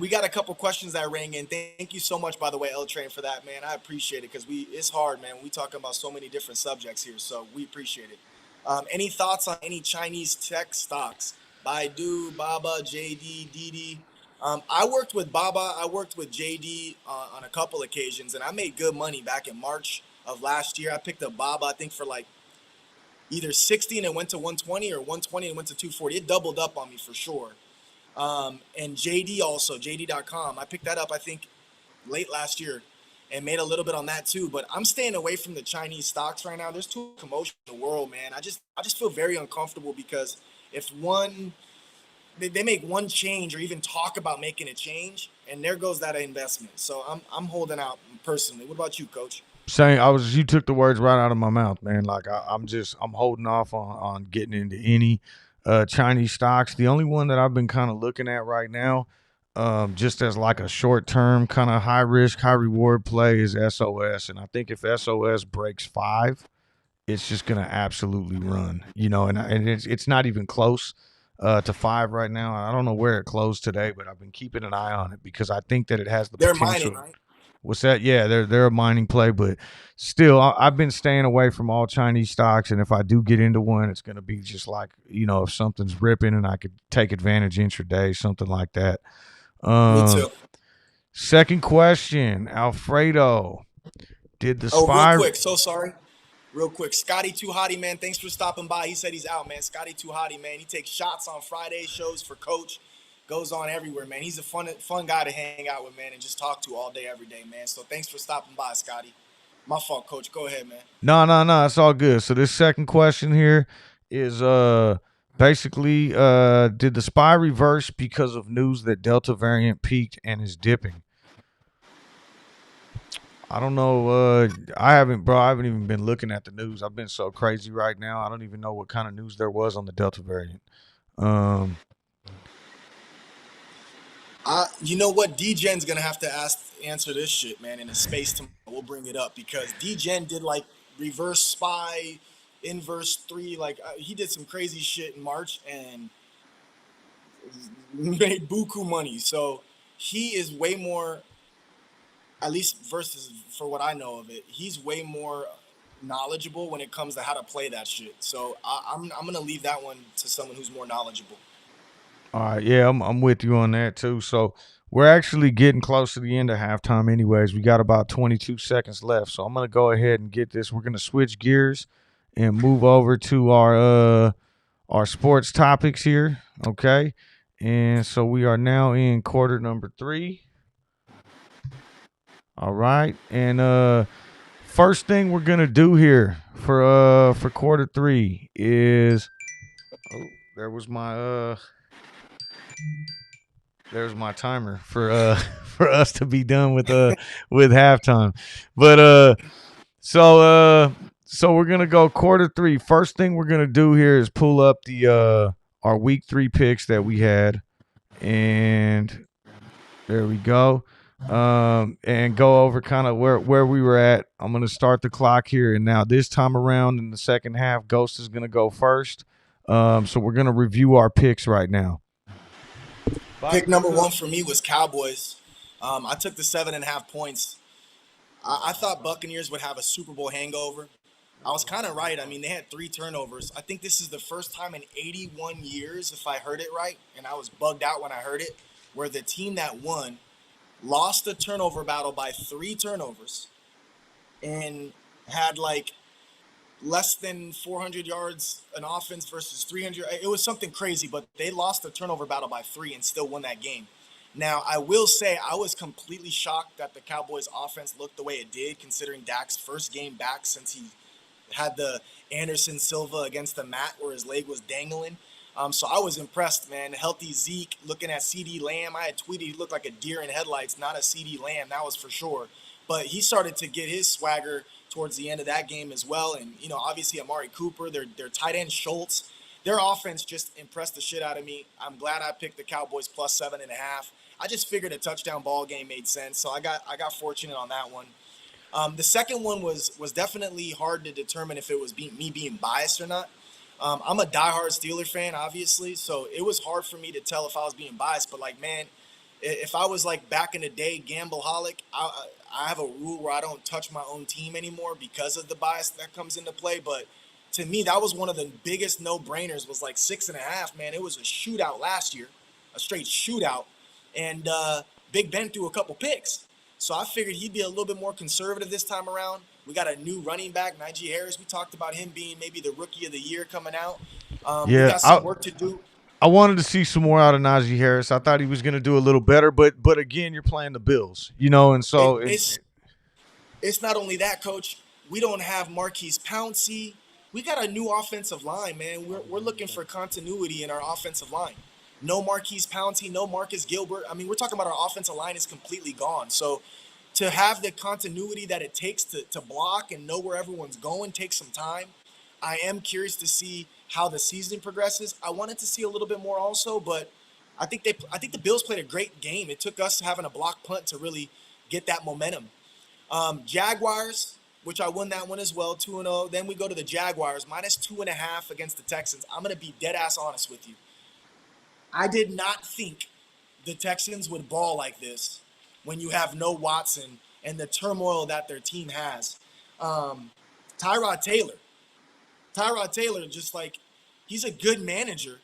We got a couple questions that rang in. Thank you so much, by the way, L Train, for that, man. I appreciate it because it's hard, man. We talking about so many different subjects here, so we appreciate it. Any thoughts on any Chinese tech stocks? Baidu, Baba, JD, Didi. I worked with Baba. I worked with JD on a couple occasions, and I made good money back in March of last year. I picked up Baba, I think, for like either 60 and it went to 120, or 120 and it went to 240. It doubled up on me for sure. And JD also, JD.com. I picked that up, I think, late last year and made a little bit on that too. But I'm staying away from the Chinese stocks right now. There's too much commotion in the world, man. I just feel very uncomfortable because if they make one change or even talk about making a change, and there goes that investment. So I'm holding out personally. What about you, Coach?
Saying you took the words right out of my mouth, man. Like I'm holding off on getting into any Chinese stocks. The only one that I've been kind of looking at right now, just as like a short term kind of high risk, high reward play is SOS. And I think if SOS breaks 5, it's just gonna absolutely run. And it's not even close to 5 right now. I don't know where it closed today, but I've been keeping an eye on it because I think that it has the
They're mining,
potential.
right?
What's that? Yeah, they're a mining play, but still, I've been staying away from all Chinese stocks. And if I do get into one, it's going to be just like if something's ripping and I could take advantage intraday, something like that.
Me
Um,
too.
Second question, Alfredo, did the
Oh, real
spy?
quick. So sorry. Real quick, Scotty Too Hottie, man. Thanks for stopping by. He said he's out, man. Scotty Too Hottie, man. He takes shots on Friday shows for Coach. Goes on everywhere, man. He's a fun guy to hang out with, man, and just talk to all day, every day, man. So thanks for stopping by, Scotty. My fault, Coach. Go ahead, man.
No, it's all good. So this second question here is basically did the spy reverse because of news that Delta variant peaked and is dipping? I don't know. I haven't, bro. I haven't even been looking at the news. I've been so crazy right now. I don't even know what kind of news there was on the Delta variant. Um,
You know what? D-Gen's gonna have to answer this shit, man. In a space tomorrow, we'll bring it up because D-Gen did like reverse spy, inverse three. Like he did some crazy shit in March and made buku money. So he is way more, at least versus for what I know of it, he's way more knowledgeable when it comes to how to play that shit. So I'm gonna leave that one to someone who's more knowledgeable.
all right, yeah, I'm with you on that too. So we're actually getting close to the end of halftime, anyways. We got about 22 seconds left, so I'm gonna go ahead and get this. We're gonna switch gears and move over to our sports topics here. Okay, and so we are now in quarter number 3. All right, and first thing we're gonna do here for quarter 3 is there was my there's my timer for for us to be done with halftime. But so so we're gonna go quarter 3. First thing we're gonna do here is pull up the our week 3 picks that we had, and there we go. And go over kind of where we were at. I'm gonna start the clock here, and now this time around in the second half, Ghost is gonna go first. So we're gonna review our picks right now. Bobby,
Pick number
what's
one
up?
for me was Cowboys. I took the 7.5 points. I thought Buccaneers would have a Super Bowl hangover. I was kind of right. I mean, they had 3 turnovers. I think this is the first time in 81 years, if I heard it right, and I was bugged out when I heard it, where the team that won lost the turnover battle by 3 turnovers and had like less than 400 yards an offense versus 300. It was something crazy, but they lost the turnover battle by 3 and still won that game. Now, I will say I was completely shocked that the Cowboys offense looked the way it did, considering Dak's first game back since he had the Anderson Silva against the mat where his leg was dangling. So I was impressed, man. Healthy Zeke, looking at CD Lamb. I had tweeted he looked like a deer in headlights, not a CD Lamb, that was for sure. But he started to get his swagger towards the end of that game as well. And, obviously Amari Cooper, their tight end Schultz, their offense just impressed the shit out of me. I'm glad I picked the Cowboys plus 7.5. I just figured a touchdown ball game made sense. So I got fortunate on that one. The second one was definitely hard to determine if it was me being biased or not. I'm a diehard Steeler fan, obviously, so it was hard for me to tell if I was being biased. But like, man, If I was like back in the day, gambleaholic, I have a rule where I don't touch my own team anymore because of the bias that comes into play. But to me, that was one of the biggest no brainers. Was like 6.5. Man, it was a shootout last year, a straight shootout, and Big Ben threw a couple picks. So I figured he'd be a little bit more conservative this time around. We got a new running back, Najee Harris. We talked about him being maybe the rookie of the year coming out. We
Yeah,
got some work to do.
I wanted to see some more out of Najee Harris. I thought he was going to do a little better, but again, you're playing the Bills, and so
It's not only that, Coach. We don't have Marquise Pouncey. We got a new offensive line, man. We're looking for continuity in our offensive line. No Marquise Pouncey, no Marcus Gilbert. I mean, we're talking about our offensive line is completely gone. So to have the continuity that it takes to block and know where everyone's going takes some time. I am curious to see how the season progresses. I wanted to see a little bit more also, but I think the Bills played a great game. It took us having a block punt to really get that momentum. Jaguars, which I won that one as well, 2-0. Then we go to the Jaguars, -2.5 against the Texans. I'm going to be dead ass honest with you. I did not think the Texans would ball like this when you have no Watson and the turmoil that their team has. Tyrod Taylor. Tyrod Taylor, just like, he's a good manager.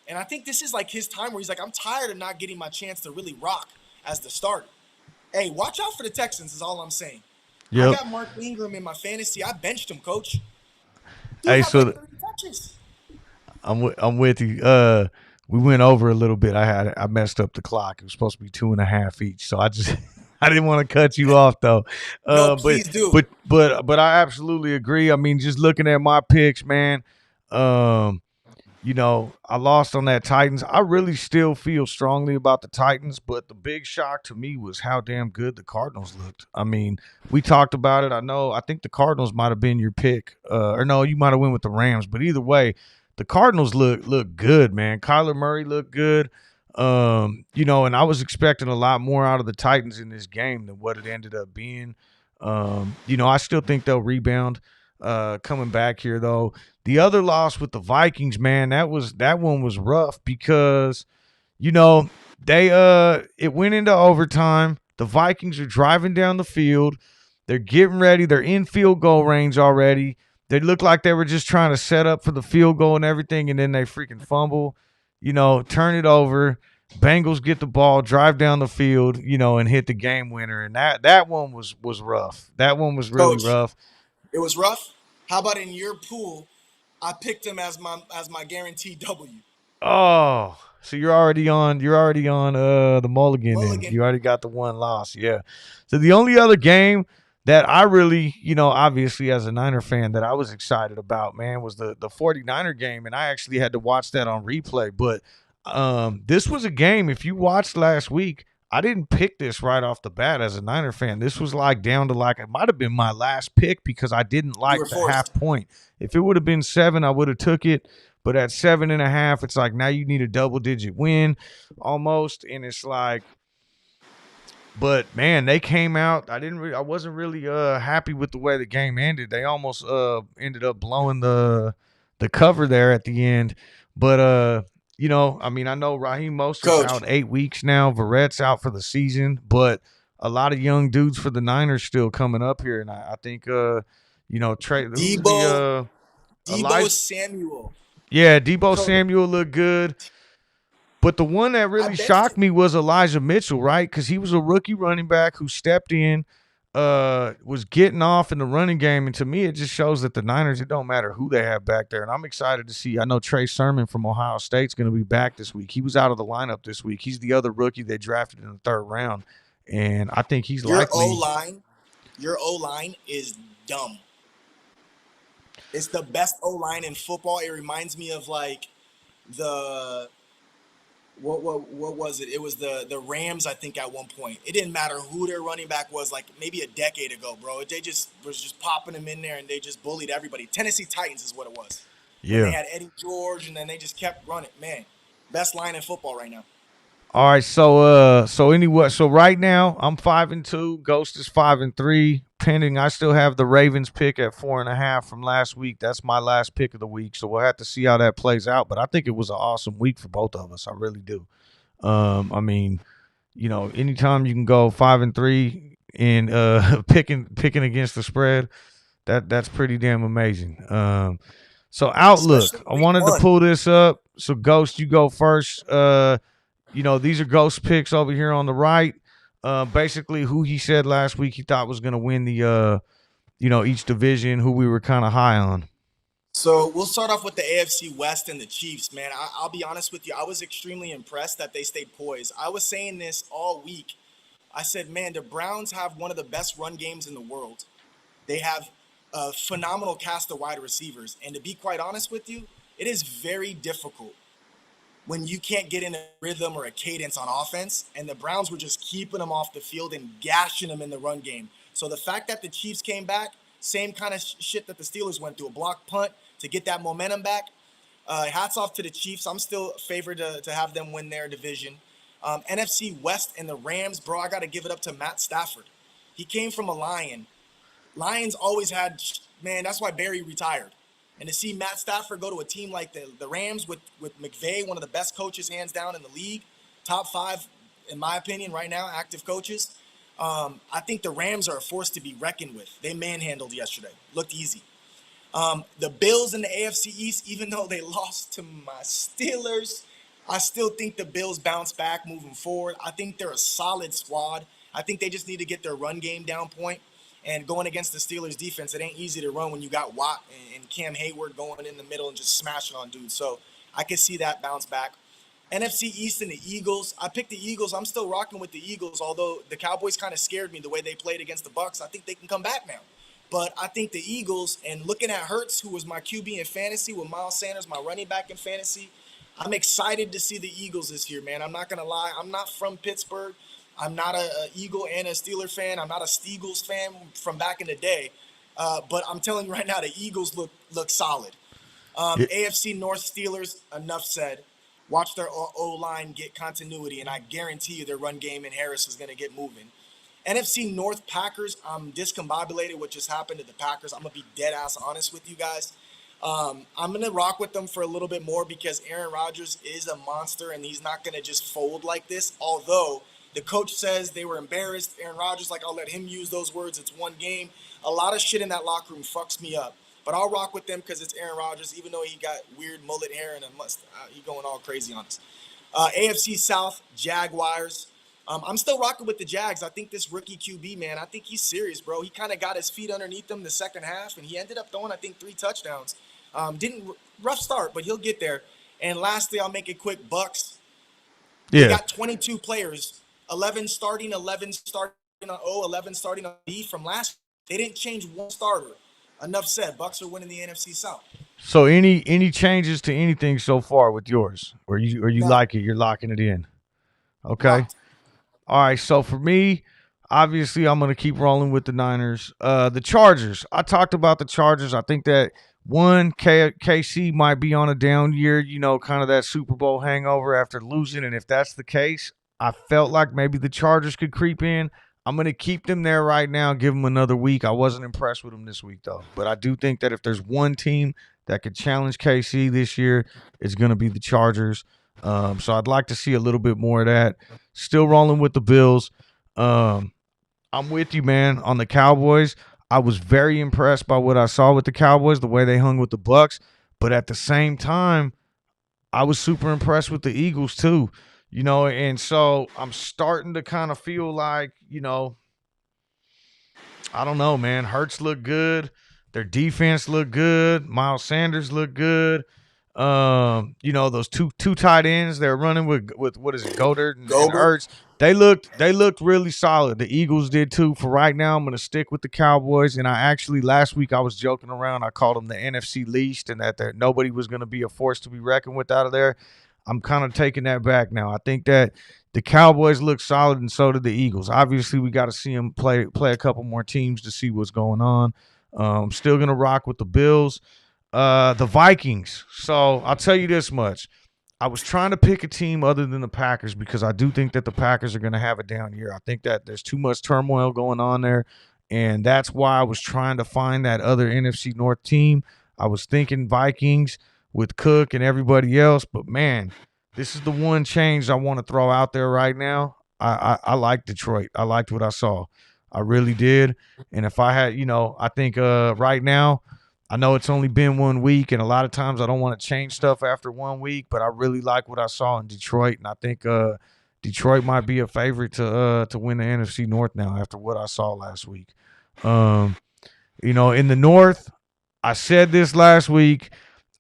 And I think this is like his time where he's like, I'm tired of not getting my chance to really rock as the starter. Hey, watch out for the Texans is all I'm saying. I
yep.
got Mark Ingram in my fantasy. I benched him, Coach. Dude
Hey,
had like
so
30 touches.
I'm with you. We went over a little bit. I messed up the clock. It was supposed to be 2.5 each, so I just I didn't want to cut you off though.
No,
But
please do.
I absolutely agree. I mean, just looking at my picks, man. Um, I lost on that Titans. I really still feel strongly about the Titans, but the big shock to me was how damn good the Cardinals looked. I mean, we talked about it. I think the Cardinals might have been your pick. Or no, you might have went with the Rams, but either way, the Cardinals look good, man. Kyler Murray looked good. And I was expecting a lot more out of the Titans in this game than what it ended up being. I still think they'll rebound coming back here though. The other loss with the Vikings, man, that one was rough because they it went into overtime. The Vikings are driving down the field. They're getting ready. They're in field goal range already. They looked like they were just trying to set up for the field goal and everything, and then they freaking fumble, turn it over. Bengals get the ball, drive down the field, and hit the game winner. And that one was rough. That one was really
Coach,
rough.
it was rough. How about in your pool? I picked him as my guaranteed W.
Oh, so you're already on the mulligan then.
Mulligan.
You already got the one loss. Yeah. So the only other game that I really, obviously as a Niner fan that I was excited about, man, was the 49er game, and I actually had to watch that on replay. But this was a game, if you watched last week, I didn't pick this right off the bat as a Niner fan. This was like down to like it might have been my last pick because I didn't
You were
like the half
forced.
point. If it would have been 7, I would have took it. But at 7.5, it's like now you need a double-digit win almost, and it's like, but man, they came out. I wasn't really happy with the way the game ended. They almost ended up blowing the cover there at the end. But I mean, I know Raheem Mostert's
Coach,
out 8 weeks now. Verrett's out for the season, but a lot of young dudes for the Niners still coming up here, and I think Trey, who's
Debo,
the
Debo
Elijah?
Samuel.
Yeah, Debo
Coach,
Samuel looked good. But the one that
I
really
benched
shocked
him.
me was Elijah Mitchell, right? Because he was a rookie running back who stepped in, was getting off in the running game. And to me, it just shows that the Niners, it don't matter who they have back there. And I'm excited to see. I know Trey Sermon from Ohio State's going to be back this week. He was out of the lineup this week. He's the other rookie they drafted in the 3rd round. And I think he's
Your O
likely.
line, your O line is dumb. It's the best O line in football. It reminds me of like the what was it? It was the Rams, I think, at one point. It didn't matter who their running back was, like maybe a decade ago, bro. They just was just popping them in there and they just bullied everybody. Tennessee Titans is what it was. When they
Yeah.
had Eddie George and then they just kept running. Man, best line in football right now.
All right, so right now I'm 5-2. Ghost is 5-3. Pending, I still have the Ravens pick at 4.5 from last week. That's my last pick of the week, so we'll have to see how that plays out. But I think it was an awesome week for both of us. I really do. I mean, Anytime you can go 5-3 and picking against the spread, that's pretty damn amazing. So
especially
outlook, I
week
wanted to
one.
pull this up. So Ghost, you go first. These are Ghost picks over here on the right. Basically, who he said last week he thought was going to win the each division, who we were kind of high on.
So we'll start off with the AFC West and the Chiefs, man. I'll be honest with you. I was extremely impressed that they stayed poised. I was saying this all week. I said, man, the Browns have one of the best run games in the world. They have a phenomenal cast of wide receivers. And to be quite honest with you, it is very difficult when you can't get in a rhythm or a cadence on offense. And the Browns were just keeping them off the field and gashing them in the run game. So the fact that the Chiefs came back, same kind of shit that the Steelers went through, a block punt to get that momentum back. Hats off to the Chiefs. I'm still favored to have them win their division. NFC West and the Rams, bro, I got to give it up to Matt Stafford. He came from a Lion. Lions always had, man, that's why Barry retired. And to see Matt Stafford go to a team like the Rams with McVay, one of the best coaches hands down in the league, top 5, in my opinion, right now, active coaches. I think the Rams are a force to be reckoned with. They manhandled yesterday. Looked easy. The Bills in the AFC East, even though they lost to my Steelers, I still think the Bills bounce back moving forward. I think they're a solid squad. I think they just need to get their run game down point. And going against the Steelers defense, it ain't easy to run when you got Watt and Cam Hayward going in the middle and just smashing on dudes. So I could see that bounce back. NFC East and the Eagles. I picked the Eagles. I'm still rocking with the Eagles, although the Cowboys kind of scared me the way they played against the Bucs. I think they can come back now. But I think the Eagles, and looking at Hurts, who was my QB in fantasy, with Miles Sanders, my running back in fantasy, I'm excited to see the Eagles this year, man. I'm not going to lie. I'm not from Pittsburgh. I'm not a Eagle and a Steeler fan. I'm not a Steagles fan from back in the day. But I'm telling you right now, the Eagles look solid.
Yeah.
AFC North Steelers, enough said. Watch their O-line get continuity, and I guarantee you their run game and Harris is going to get moving. NFC North Packers, I'm discombobulated what just happened to the Packers. I'm going to be dead ass honest with you guys. I'm going to rock with them for a little bit more because Aaron Rodgers is a monster, and he's not going to just fold like this, although the coach says they were embarrassed. Aaron Rodgers, like, I'll let him use those words. It's one game. A lot of shit in that locker room fucks me up. But I'll rock with them because it's Aaron Rodgers, even though he got weird mullet hair and a mustache. He going all crazy on us. AFC South, Jaguars. I'm still rocking with the Jags. I think this rookie QB, man, I think he's serious, bro. He kind of got his feet underneath him the second half, and he ended up throwing, I think, 3 touchdowns. Rough start, but he'll get there. And lastly, I'll make it quick. Bucks. They got 22 players. 11 starting on O, 11 starting on B from last year. They didn't change one starter. Enough said. Bucks are winning the NFC South.
So any changes to anything so far with yours, or you
None.
like it? You're locking it in. Okay.
Locked.
All right. So for me, obviously, I'm gonna keep rolling with the Niners. The Chargers. I talked about the Chargers. I think that KC might be on a down year. Kind of that Super Bowl hangover after losing, and if that's the case, I felt like maybe the Chargers could creep in. I'm going to keep them there right now, give them another week. I wasn't impressed with them this week, though. But I do think that if there's one team that could challenge KC this year, it's going to be the Chargers. So I'd like to see a little bit more of that. Still rolling with the Bills. I'm with you, man, on the Cowboys. I was very impressed by what I saw with the Cowboys, the way they hung with the Bucks. But at the same time, I was super impressed with the Eagles, too. And so I'm starting to kind of feel like, I don't know, man. Hurts look good. Their defense look good. Miles Sanders look good. Those two tight ends they're running with what is it, Goddard and
Gobert.
Ertz. They looked really solid. The Eagles did too. For right now, I'm gonna stick with the Cowboys. And I actually last week I was joking around. I called them the NFC least, and that nobody was gonna be a force to be reckoned with out of there. I'm kind of taking that back now. I think that the Cowboys look solid, and so did the Eagles. Obviously, we got to see them play a couple more teams to see what's going on. I'm still gonna rock with the Bills. The Vikings. So I'll tell you this much. I was trying to pick a team other than the Packers because I do think that the Packers are going to have a down year. I think that there's too much turmoil going on there, and that's why I was trying to find that other NFC North team. I was thinking Vikings with Cook and everybody else, but man, this is the one change I want to throw out there right now. I like Detroit. I liked what I saw. I really did. And if I had, I think right now, I know it's only been 1 week, and a lot of times I don't want to change stuff after 1 week, but I really like what I saw in Detroit, and I think Detroit might be a favorite to win the NFC North now after what I saw last week. Um, in the North, I said this last week.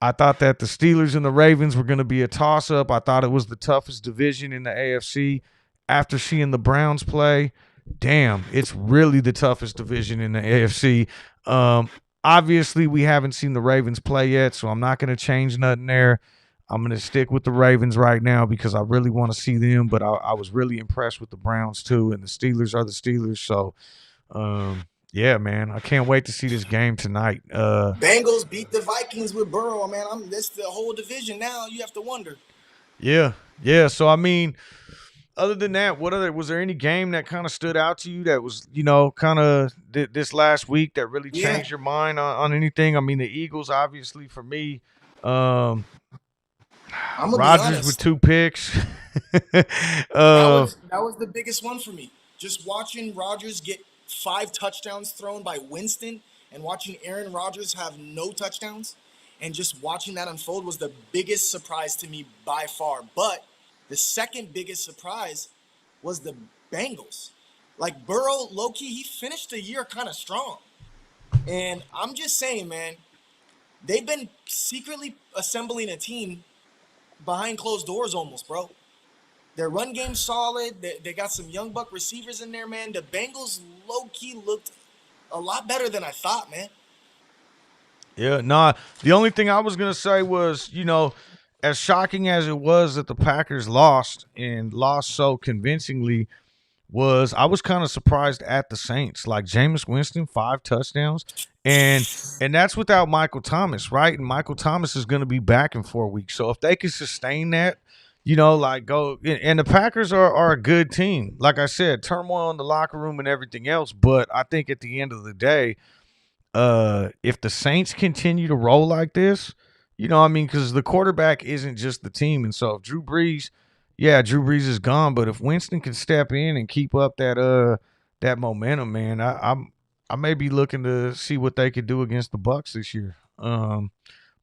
I thought that the Steelers and the Ravens were going to be a toss up. I thought it was the toughest division in the AFC. After seeing the Browns play, damn, it's really the toughest division in the AFC. Um, Obviously, we haven't seen the Ravens play yet, so I'm not going to change nothing there. I'm going to stick with the Ravens right now because I really want to see them, but I was really impressed with the Browns too, and the Steelers are the Steelers. So, yeah, man, I can't wait to see this game tonight.
Bengals beat the Vikings with Burrow, man. That's the whole division now. You have to wonder.
Yeah, yeah. So I mean, other than that, was there any game that kind of stood out to you that was, kind of this last week that really
Yeah,
changed your mind on anything? I mean, the Eagles, obviously, for me, um,
I'm gonna be
Rodgers with
honest.
2 picks.
That
uh,
was the biggest one for me. Just watching Rodgers get 5 touchdowns thrown by Winston and watching Aaron Rodgers have no touchdowns and just watching that unfold was the biggest surprise to me by far. But the second biggest surprise was the Bengals. Like Burrow, low-key, he finished the year kind of strong. And I'm just saying, man, they've been secretly assembling a team behind closed doors almost, bro. Their run game's solid. They got some young buck receivers in there, man. The Bengals low-key looked a lot better than I thought, man.
yeah, nah. The only thing I was gonna say was, as shocking as it was that the Packers lost and lost so convincingly, I was kind of surprised at the Saints. Like Jameis Winston, 5 touchdowns, and that's without Michael Thomas, right? And Michael Thomas is going to be back in 4 weeks. So if they can sustain that, like go and the Packers are a good team. Like I said, turmoil in the locker room and everything else. But I think at the end of the day, if the Saints continue to roll like this, I mean, because the quarterback isn't just the team, and so if Drew Brees is gone, but if Winston can step in and keep up that momentum, man, I may be looking to see what they could do against the Bucks this year.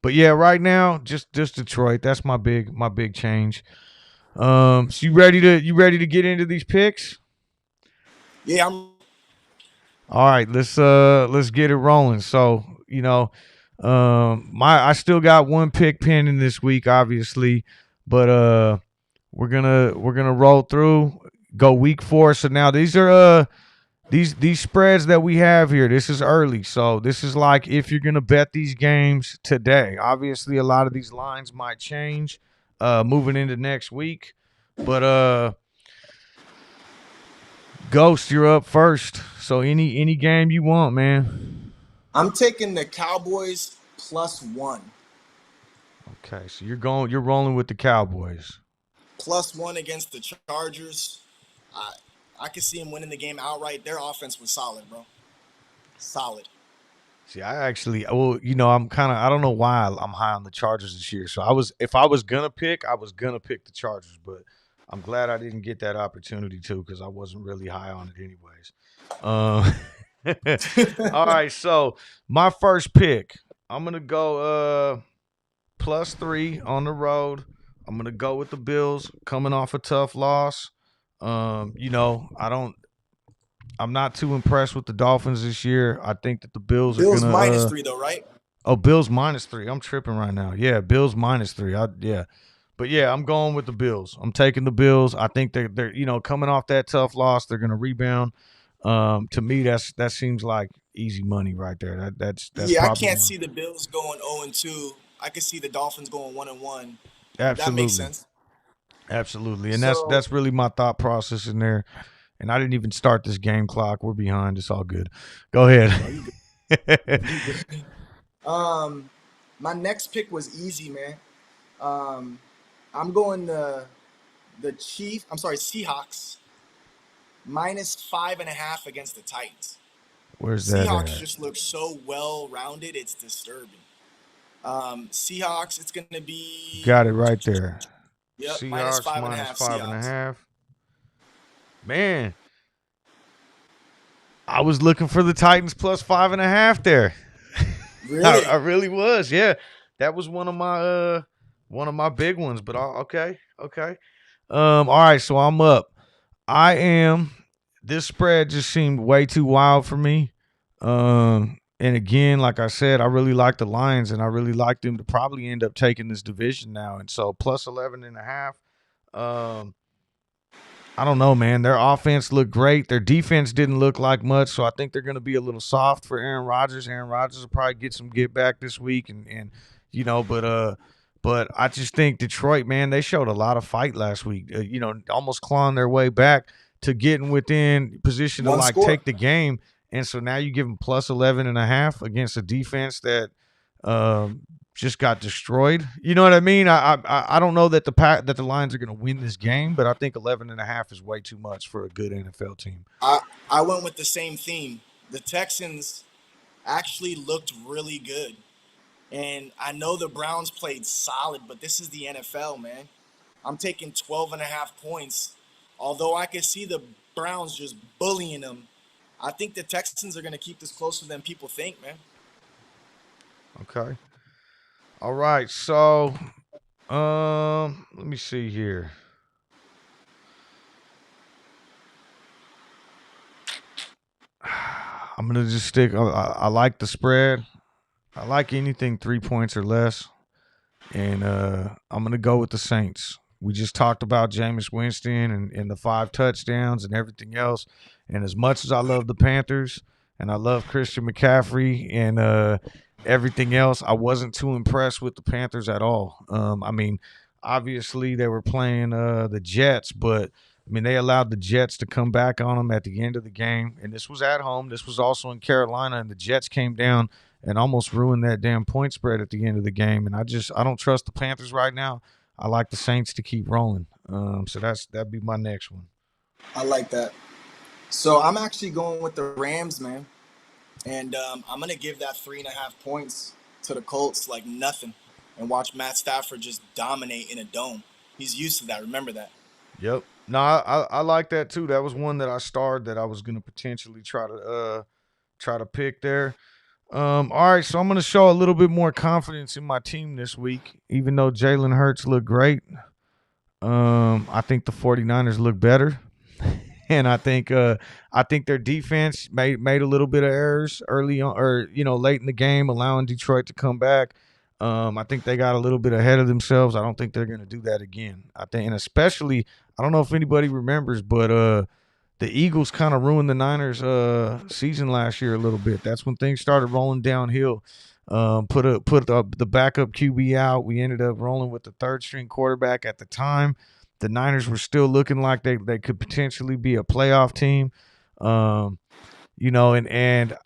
But yeah, right now, just Detroit. That's my big change. So you ready to get into these picks?
Yeah, I'm.
All right, let's get it rolling. So, I still got one pick pending this week, obviously, but we're gonna roll through, go week 4. So now these are these spreads that we have here. This is early, so this is like if you're gonna bet these games today. Obviously, a lot of these lines might change moving into next week, but Ghost, you're up first. So any game you want, man.
I'm taking the Cowboys +1.
Okay, so you're rolling with the Cowboys.
+1 against the Chargers. I I could see them winning the game outright. Their offense was solid, bro. Solid.
See, I actually, well, I don't know why I'm high on the Chargers this year. So if I was gonna pick, I was gonna pick the Chargers, but I'm glad I didn't get that opportunity too because I wasn't really high on it anyways. All right, so my first pick, I'm gonna go +3 on the road. I'm gonna go with the Bills coming off a tough loss. I don't. I'm not too impressed with the Dolphins this year. I think that the Bills are
Bills
gonna.
-3 though, right?
Oh, Bills -3. I'm tripping right now. Yeah, Bills -3. Yeah, but yeah, I'm going with the Bills. I'm taking the Bills. I think they're coming off that tough loss. They're gonna rebound. To me, that seems like easy money right there. That's
Yeah, I
probably
can't
one.
see the Bills going 0-2. I could see the Dolphins going 1-1. That makes
Absolutely,
sense.
absolutely, and that's
So,
that's really my thought process in there. And I didn't even start this game clock. We're behind. It's all good. Go ahead.
no, you good. You good. My next pick was easy, man. Um, I'm going the Chief. I'm sorry, Seahawks -5.5 against the Titans.
Where's that
Seahawks
at?
just look so well rounded. It's disturbing. Seahawks. It's going to be
Got it right there.
yep minus
Seahawks
five and a
minus
half
five and a
Seahawks.
half. Man, I was looking for the Titans plus 5.5 there. I
Really?
really was. Yeah, that was one of my big ones. But okay, okay. All right. So I'm up. I am. This spread just seemed way too wild for me. And again, like I said, I really like the Lions, and I really like them to probably end up taking this division now. And so plus 11.5. Um, I don't know, man. Their offense looked great. Their defense didn't look like much, so I think they're going to be a little soft for Aaron Rodgers. Aaron Rodgers will probably get some get back this week, and but I just think Detroit, man, they showed a lot of fight last week. Almost clawing their way back to getting within position to
One
like
score.
take the game, and so now you give them plus 11.5 against a defense that um, just got destroyed. You know what I mean? I don't know that the Lions are going to win this game, but I think 11.5 is way too much for a good NFL team.
I I went with the same theme. The Texans actually looked really good. And I know the Browns played solid, but this is the NFL, man. I'm taking 12 and a half points. Although I could see the Browns just bullying them, I think the Texans are going to keep this closer than people think, man.
Okay. All right. So, let me see here. I'm gonna just stick. I like the spread. I like anything 3 points or less. And I'm going to go with the Saints. We just talked about Jameis Winston and the 5 touchdowns and everything else. And as much as I love the Panthers and I love Christian McCaffrey and everything else, I wasn't too impressed with the Panthers at all. I mean, obviously they were playing the Jets, but I mean, they allowed the Jets to come back on them at the end of the game. And this was at home. This was also in Carolina. And the Jets came down and almost ruined that damn point spread at the end of the game. And I don't trust the Panthers right now. I like the Saints to keep rolling. So that'd be my next one.
I like that. So I'm actually going with the Rams, man. And I'm going to give that 3.5 points to the Colts like nothing and watch Matt Stafford just dominate in a dome. He's used to that. Remember that.
Yep. No, I like that too. That was one that I starred that I was gonna potentially try to pick there. All right, so I'm gonna show a little bit more confidence in my team this week, even though Jalen Hurts looked great. I think the 49ers look better. And I think their defense made a little bit of errors early on, or late in the game, allowing Detroit to come back. I think they got a little bit ahead of themselves. I don't think they're going to do that again. I think, and especially, I don't know if anybody remembers, but the Eagles kind of ruined the Niners' season last year a little bit. That's when things started rolling downhill. The backup QB out. We ended up rolling with the third string quarterback at the time. The Niners were still looking like they could potentially be a playoff team. Um, and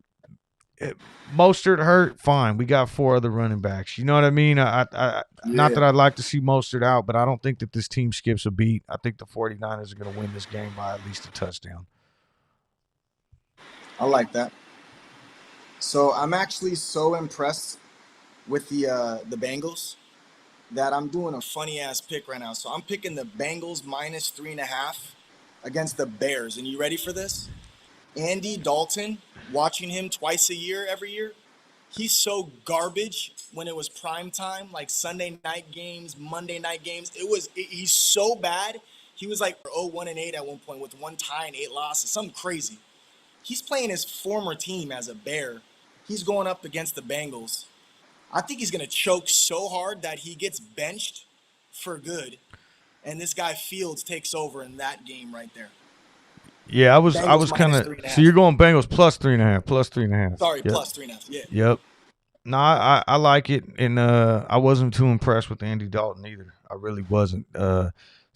Mostert hurt, fine. We got 4 other running backs. You know what I mean? Not
Yeah,
that I'd like to see Mostert out, but I don't think that this team skips a beat. I think the 49ers are going to win this game by at least a touchdown.
I like that. So I'm actually so impressed with the Bengals that I'm doing a funny ass pick right now. So I'm picking the Bengals minus 3.5 against the Bears. And you ready for this? Andy Dalton, watching him twice a year, every year, he's so garbage when it was prime time, like Sunday night games, Monday night games. He's so bad. He was like 0-1-8 at one point with 1 tie and 8 losses, something crazy. He's playing his former team as a Bear. He's going up against the Bengals. I think he's going to choke so hard that he gets benched for good. And this guy Fields takes over in that game right there.
Yeah, I
Bengals
was kind
minus
of.
three and a
So you're
half.
going Bengals plus 3.5, plus 3.5.
Sorry,
Yep,
plus 3.5. Yeah.
yep. No, I like it, and I wasn't too impressed with Andy Dalton either. I really wasn't.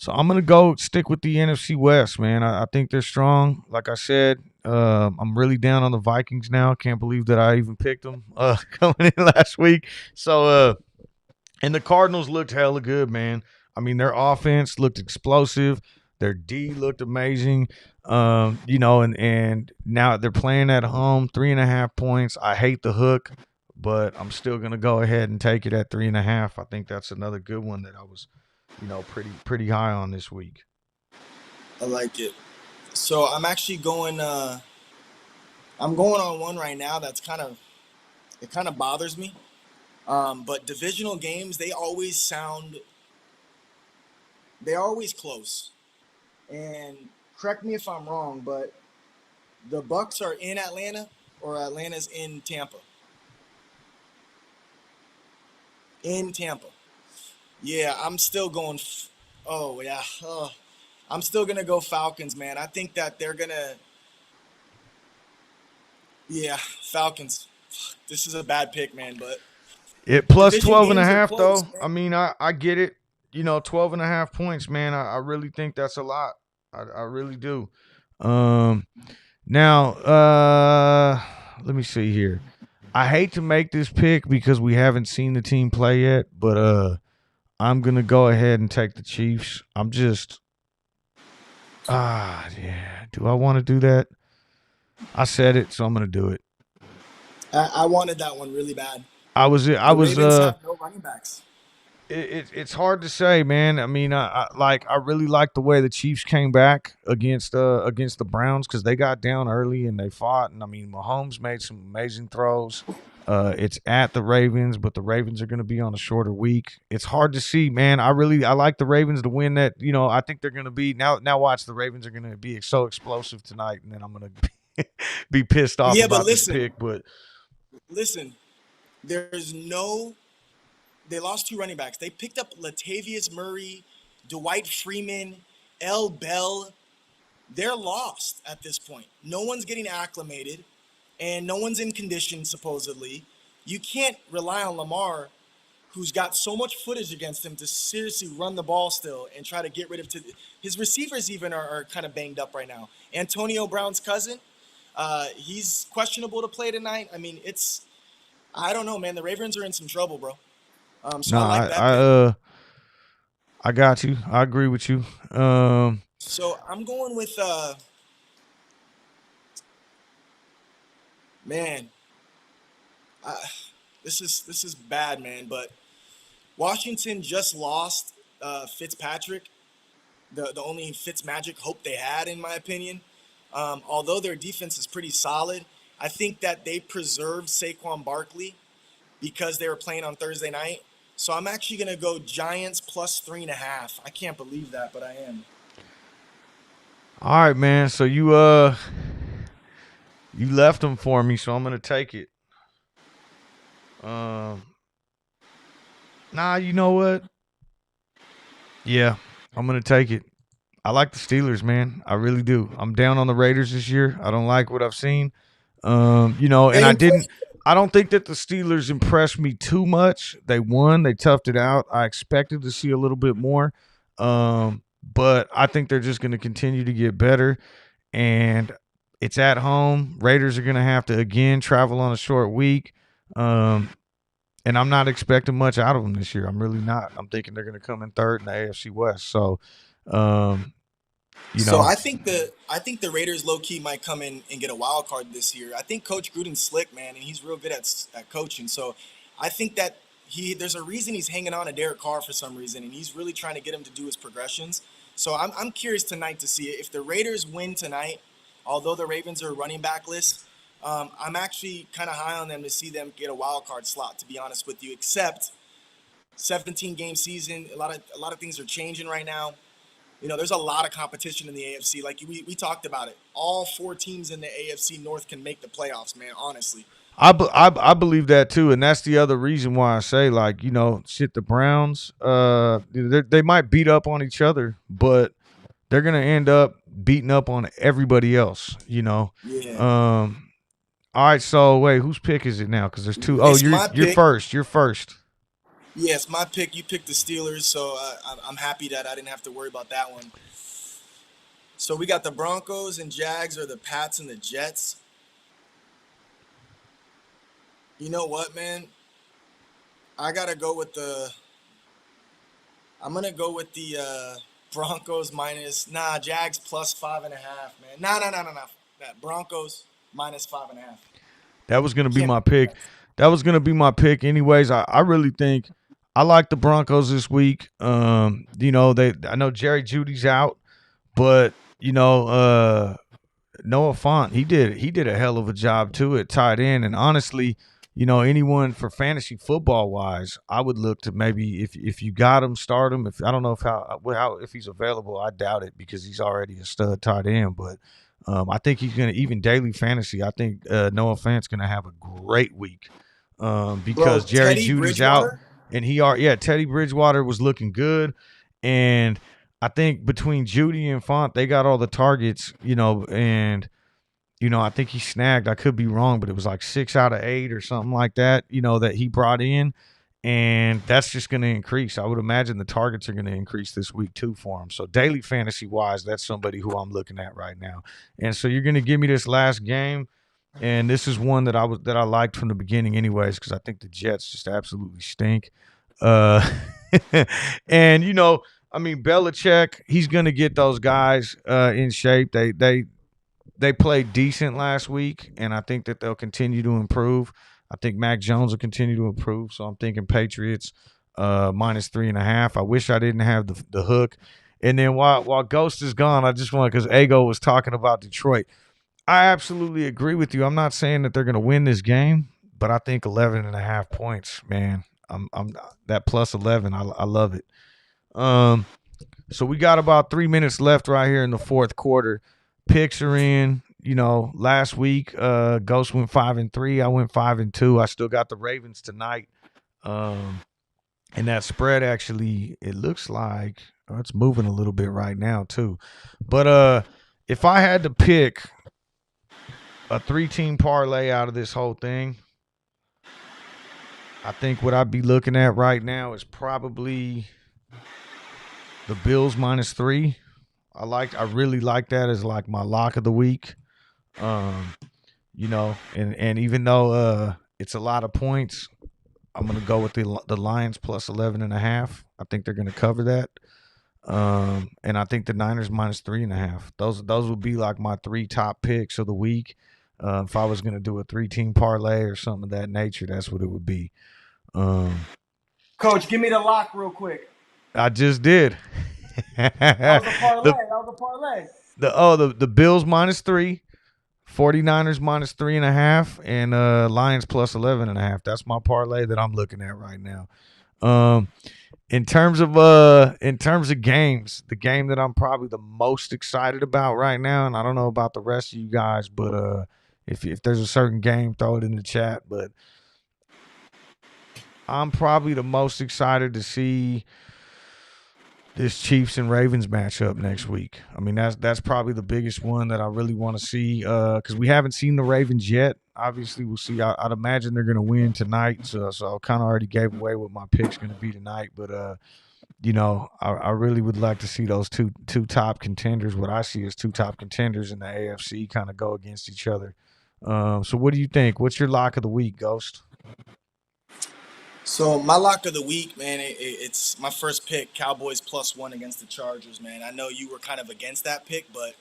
So I'm gonna go stick with the NFC West, man. I think they're strong. Like I said, I'm really down on the Vikings now. Can't believe that I even picked them coming in last week. So and the Cardinals looked hella good, man. I mean, their offense looked explosive. Their D looked amazing. And now they're playing at home, 3.5 points. I hate the hook, but I'm still gonna go ahead and take it at 3.5. I think that's another good one that I was, pretty high on this week.
I like it. So I'm actually going. I'm going on one right now that's it kind of bothers me. But divisional games, they're always close. And correct me if I'm wrong, but the Bucks are in Atlanta or Atlanta's in Tampa. In Tampa. Yeah, I'm still going. Oh yeah. I'm still gonna go Falcons, man. I think that they're gonna. Yeah, Falcons. This is a bad pick, man, but
It plus
division
12 and a
games are
half
close,
though. I
man.
mean, I get it. 12 and a half points, man. I really think that's a lot. I really do. Um now let me see here. I hate to make this pick because we haven't seen the team play yet, but I'm gonna go ahead and take the Chiefs. I'm just yeah. Do I want to do that? I said it, so I'm gonna do it.
I wanted that one really bad.
I
The
was
Ravens have no running backs.
it's hard to say, man. I mean, I really like the way the Chiefs came back against the Browns because they got down early and they fought. And I mean, Mahomes made some amazing throws. It's at the Ravens, but the Ravens are going to be on a shorter week. It's hard to see, man. I like the Ravens to win that. I think they're going to be now. Watch, the Ravens are going to be so explosive tonight, and then I'm going to be pissed off
Yeah, but
about this pick. But
listen. There's no. They lost two running backs. They picked up Latavius Murray, Dwight Freeman, L. Bell. They're lost at this point. No one's getting acclimated, and no one's in condition supposedly. You can't rely on Lamar, who's got so much footage against him, to seriously run the ball still and try to get rid of. His receivers even are kind of banged up right now. Antonio Brown's cousin, he's questionable to play tonight. I mean, I don't know, man. The Ravens are in some trouble, bro. So
no,
I like that pick.
I got you. I agree with you.
So I'm going with man. I, this is bad, man. But Washington just lost Fitzpatrick, the only Fitzmagic hope they had, in my opinion. Although their defense is pretty solid, I think that they preserved Saquon Barkley because they were playing on Thursday night. So I'm actually gonna go Giants plus 3.5. I can't believe that, but I am.
All right, man. So you left them for me, so I'm gonna take it. Um, nah, you know what? Yeah, I'm gonna take it. I like the Steelers, man. I really do. I'm down on the Raiders this year. I don't like what I've seen. And
They impressed.
I don't think that the Steelers impressed me too much. They won. They toughed it out. I expected to see a little bit more. But I think they're just going to continue to get better. And it's at home. Raiders are going to have to, again, travel on a short week. And I'm not expecting much out of them this year. I'm really not. I'm thinking they're going to come in third in the AFC West. So, um, you
So
know,
I think the Raiders low key might come in and get a wild card this year. I think Coach Gruden's slick, man, and he's real good at coaching. So I think that there's a reason he's hanging on to Derek Carr for some reason, and he's really trying to get him to do his progressions. So I'm curious tonight to see if the Raiders win tonight. Although the Ravens are running back list, I'm actually kind of high on them to see them get a wild card slot. To be honest with you, except 17 game season, a lot of things are changing right now. There's a lot of competition in the AFC. Like we talked about it. All four teams in the AFC North can make the playoffs, man, honestly.
I believe that too, and that's the other reason why I say, like, shit, the Browns, they might beat up on each other, but they're gonna end up beating up on everybody else.
Yeah.
All right, so wait, whose pick is it now? Because there's two. Oh,
It's my
you're
pick.
first. You're first.
Yeah, it's my pick. You picked the Steelers, so I'm happy that I didn't have to worry about that one. So we got the Broncos and Jags, or the Pats and the Jets. You know what, man? I gotta go with the. I'm gonna go with the Broncos minus. Nah, Jags plus 5.5, man. Nah. That Broncos minus 5.5.
That was gonna be
Can't
my
be
pick.
that.
That was gonna be my pick. Anyways, I really think I like the Broncos this week. I know Jerry Judy's out, but you know, Noah Font, he did a hell of a job too at tight end. And honestly, anyone for fantasy football wise, I would look to maybe if you got him, start him. If I don't know if he's available, I doubt it because he's already a stud tight end. But I think he's gonna even daily fantasy. I think Noah Fant's gonna have a great week because
Bro,
Jerry
Teddy
Judy's out,
Bridgewater.
and yeah, Teddy Bridgewater was looking good, and I think between Judy and Font, they got all the targets, and I think he snagged. I could be wrong, but it was like 6 out of 8 or something like that. That he brought in, and that's just going to increase. I would imagine the targets are going to increase this week too for him. So daily fantasy wise, that's somebody who I'm looking at right now. And so you're going to give me this last game, and this is one that I liked from the beginning, anyways, because I think the Jets just absolutely stink. Uh, and I mean, Belichick, he's going to get those guys in shape. They played decent last week, and I think that they'll continue to improve. I think Mac Jones will continue to improve. So I'm thinking Patriots -3.5. I wish I didn't have the hook. And then while Ghost is gone, I just want, because Ego was talking about Detroit. I absolutely agree with you. I'm not saying that they're going to win this game, but I think 11.5 points, man. I'm that plus 11. I love it. So we got about 3 minutes left right here in the fourth quarter. Picks are in. Last week, Ghost went 5-3. I went 5-2. I still got the Ravens tonight. And that spread actually, it looks like it's moving a little bit right now too. But if I had to pick a 3-team parlay out of this whole thing, I think what I'd be looking at right now is probably the Bills -3. I really like that as like my lock of the week. And even though it's a lot of points, I'm gonna go with the Lions plus 11.5. I think they're gonna cover that. And I think the Niners -3.5. Those would be like my 3 top picks of the week. If I was gonna do a 3-team parlay or something of that nature, that's what it would be.
Coach, give me the lock real quick.
I just did.
That was a parlay.
the
That was a parlay.
the Bills -3, 49ers -3.5, and Lions plus 11.5. That's my parlay that I'm looking at right now. In terms of games, the game that I'm probably the most excited about right now, and I don't know about the rest of you guys, but if there's a certain game, throw it in the chat. But I'm probably the most excited to see this Chiefs and Ravens matchup next week. I mean, that's probably the biggest one that I really want to see because we haven't seen the Ravens yet. Obviously, we'll see. I'd imagine they're going to win tonight, so I kind of already gave away what my pick's going to be tonight. But I really would like to see those two top contenders. What I see as 2 top contenders in the AFC kind of go against each other. So what do you think? What's your lock of the week, Ghost?
So my lock of the week, man, it's my first pick, Cowboys +1 against the Chargers, man. I know you were kind of against that pick, but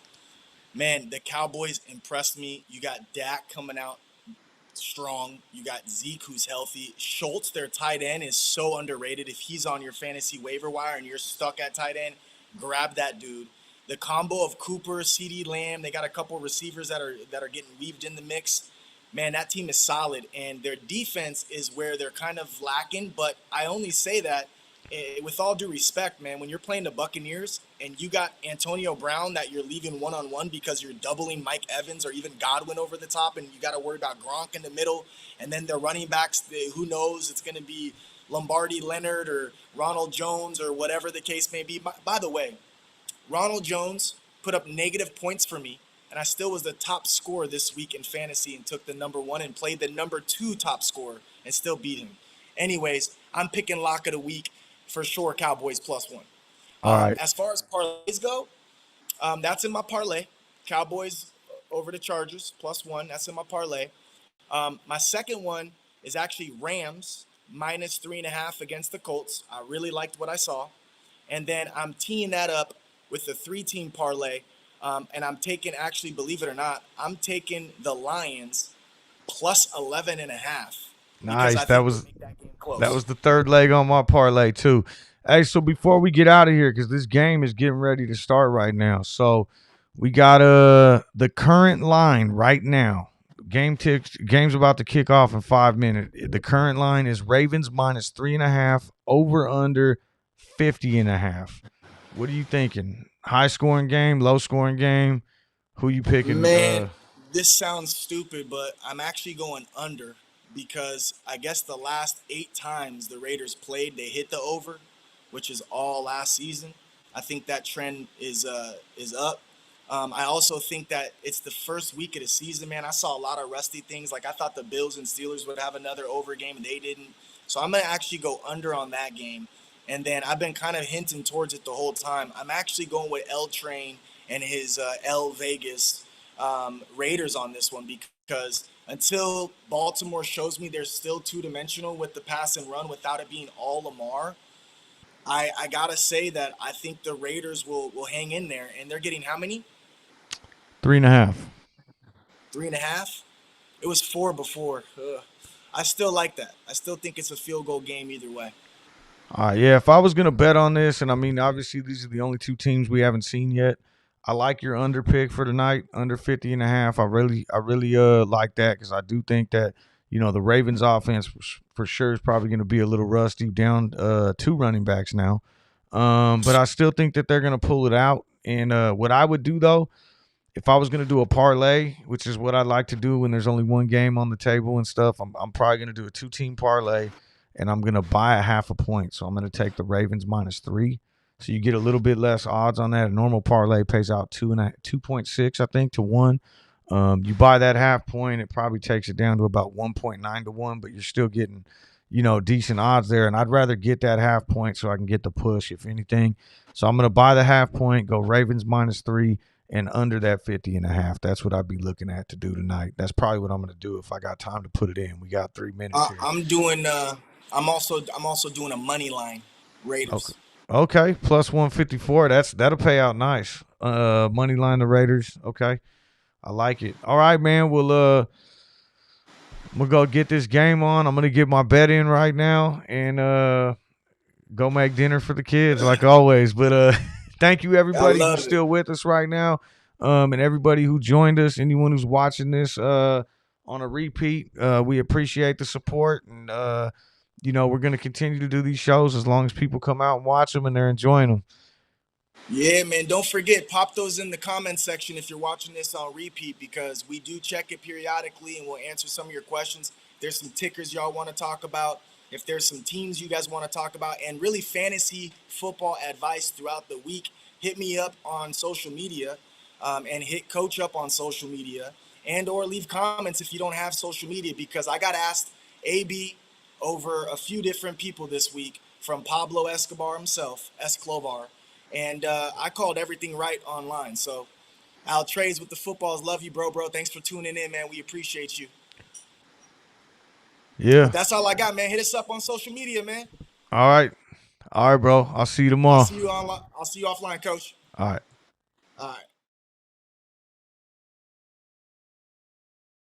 man, the Cowboys impressed me. You got Dak coming out strong. You got Zeke, who's healthy. Schultz, their tight end, is so underrated. If he's on your fantasy waiver wire and you're stuck at tight end, grab that dude. The combo of Cooper, CD Lamb, they got a couple receivers that are getting weaved in the mix. Man, that team is solid, and their defense is where they're kind of lacking. But I only say that with all due respect, man. When you're playing the Buccaneers and you got Antonio Brown that you're leaving one-on-one because you're doubling Mike Evans or even Godwin over the top, and you got to worry about Gronk in the middle, and then their running backs, who knows, it's going to be Lombardi Leonard or Ronald Jones or whatever the case may be. By the way, Ronald Jones put up negative points for me, and I still was the top scorer this week in fantasy and took the #1 and played the #2 top scorer and still beat him. Anyways, I'm picking lock of the week for sure, Cowboys +1.
All right.
As far as parlays go, that's in my parlay. Cowboys over the Chargers +1. That's in my parlay. My second one is actually Rams -3.5 against the Colts. I really liked what I saw. And then I'm teeing that up with the 3-team parlay. And I'm taking, actually, believe it or not, I'm taking the Lions +11.5 because
Nice.
I think they'll make that game close.
That was the third leg on my parlay too. Hey, so before we get out of here, because this game is getting ready to start right now, so We got the current line right now. Game's about to kick off in 5 minutes. The current line is Ravens minus 3.5, over under 50.5. What are you thinking? High scoring game, low scoring game? Who you picking?
Man, this sounds stupid, but I'm actually going under because I guess the last 8 times the Raiders played, they hit the over, which is all last season. I think that trend is up. I also think that it's the first week of the season, man. I saw a lot of rusty things. Like I thought the Bills and Steelers would have another over game, and they didn't. So I'm gonna actually go under on that game. And then I've been kind of hinting towards it the whole time. I'm actually going with L Train and his L Vegas Raiders on this one because until Baltimore shows me they're still two-dimensional with the pass and run without it being all Lamar, I gotta say that I think the Raiders will hang in there. And they're getting how many?
3.5.
3.5. It was 4 before. Ugh. I still like that. I still think it's a field goal game either way.
Yeah, if I was gonna bet on this, and I mean, obviously these are the only two teams we haven't seen yet. I like your under pick for tonight, under 50.5. I really like that because I do think that the Ravens offense for sure is probably going to be a little rusty, down two running backs now. But I still think that they're going to pull it out. And what I would do though, if I was going to do a parlay, which is what I like to do when there's only one game on the table and stuff, I'm probably going to do a 2-team parlay, and I'm going to buy a half a point. So I'm going to take the Ravens minus 3. So you get a little bit less odds on that. A normal parlay pays out 2.6, I think, to 1. You buy that half point, it probably takes it down to about 1.9 to 1, but you're still getting, decent odds there. And I'd rather get that half point so I can get the push, if anything. So I'm going to buy the half point, go Ravens minus 3, and under that 50.5. That's what I'd be looking at to do tonight. That's probably what I'm going to do if I got time to put it in. We got 3 minutes here.
I'm doing. I'm also doing a money line
Okay.
Raiders.
Okay, plus 154. That'll pay out nice. Money line the Raiders. Okay. I like it. All right, man. We'll go get this game on. I'm gonna get my bet in right now and go make dinner for the kids like always. But thank you
I
everybody who's
love it.
still with us right now. And everybody who joined us, anyone who's watching this on a repeat, we appreciate the support, and we're gonna continue to do these shows as long as people come out and watch them and they're enjoying them.
Yeah, man. Don't forget, pop those in the comment section if you're watching this on repeat because we do check it periodically and we'll answer some of your questions. If there's some tickers y'all want to talk about. If there's some teams you guys want to talk about, and really fantasy football advice throughout the week, hit me up on social media, and hit Coach up on social media, and or leave comments if you don't have social media because I got asked AB over a few different people this week from Pablo Escobar himself, Esclovar, and I called everything right online. So Al Trades with the footballs. Love you, bro. Thanks for tuning in, man. We appreciate you.
Yeah.
But that's all I got, man. Hit us up on social media, man.
All right. All right, bro. I'll see you
I'll
tomorrow.
see you online. I'll see you offline, coach.
All right.
All right.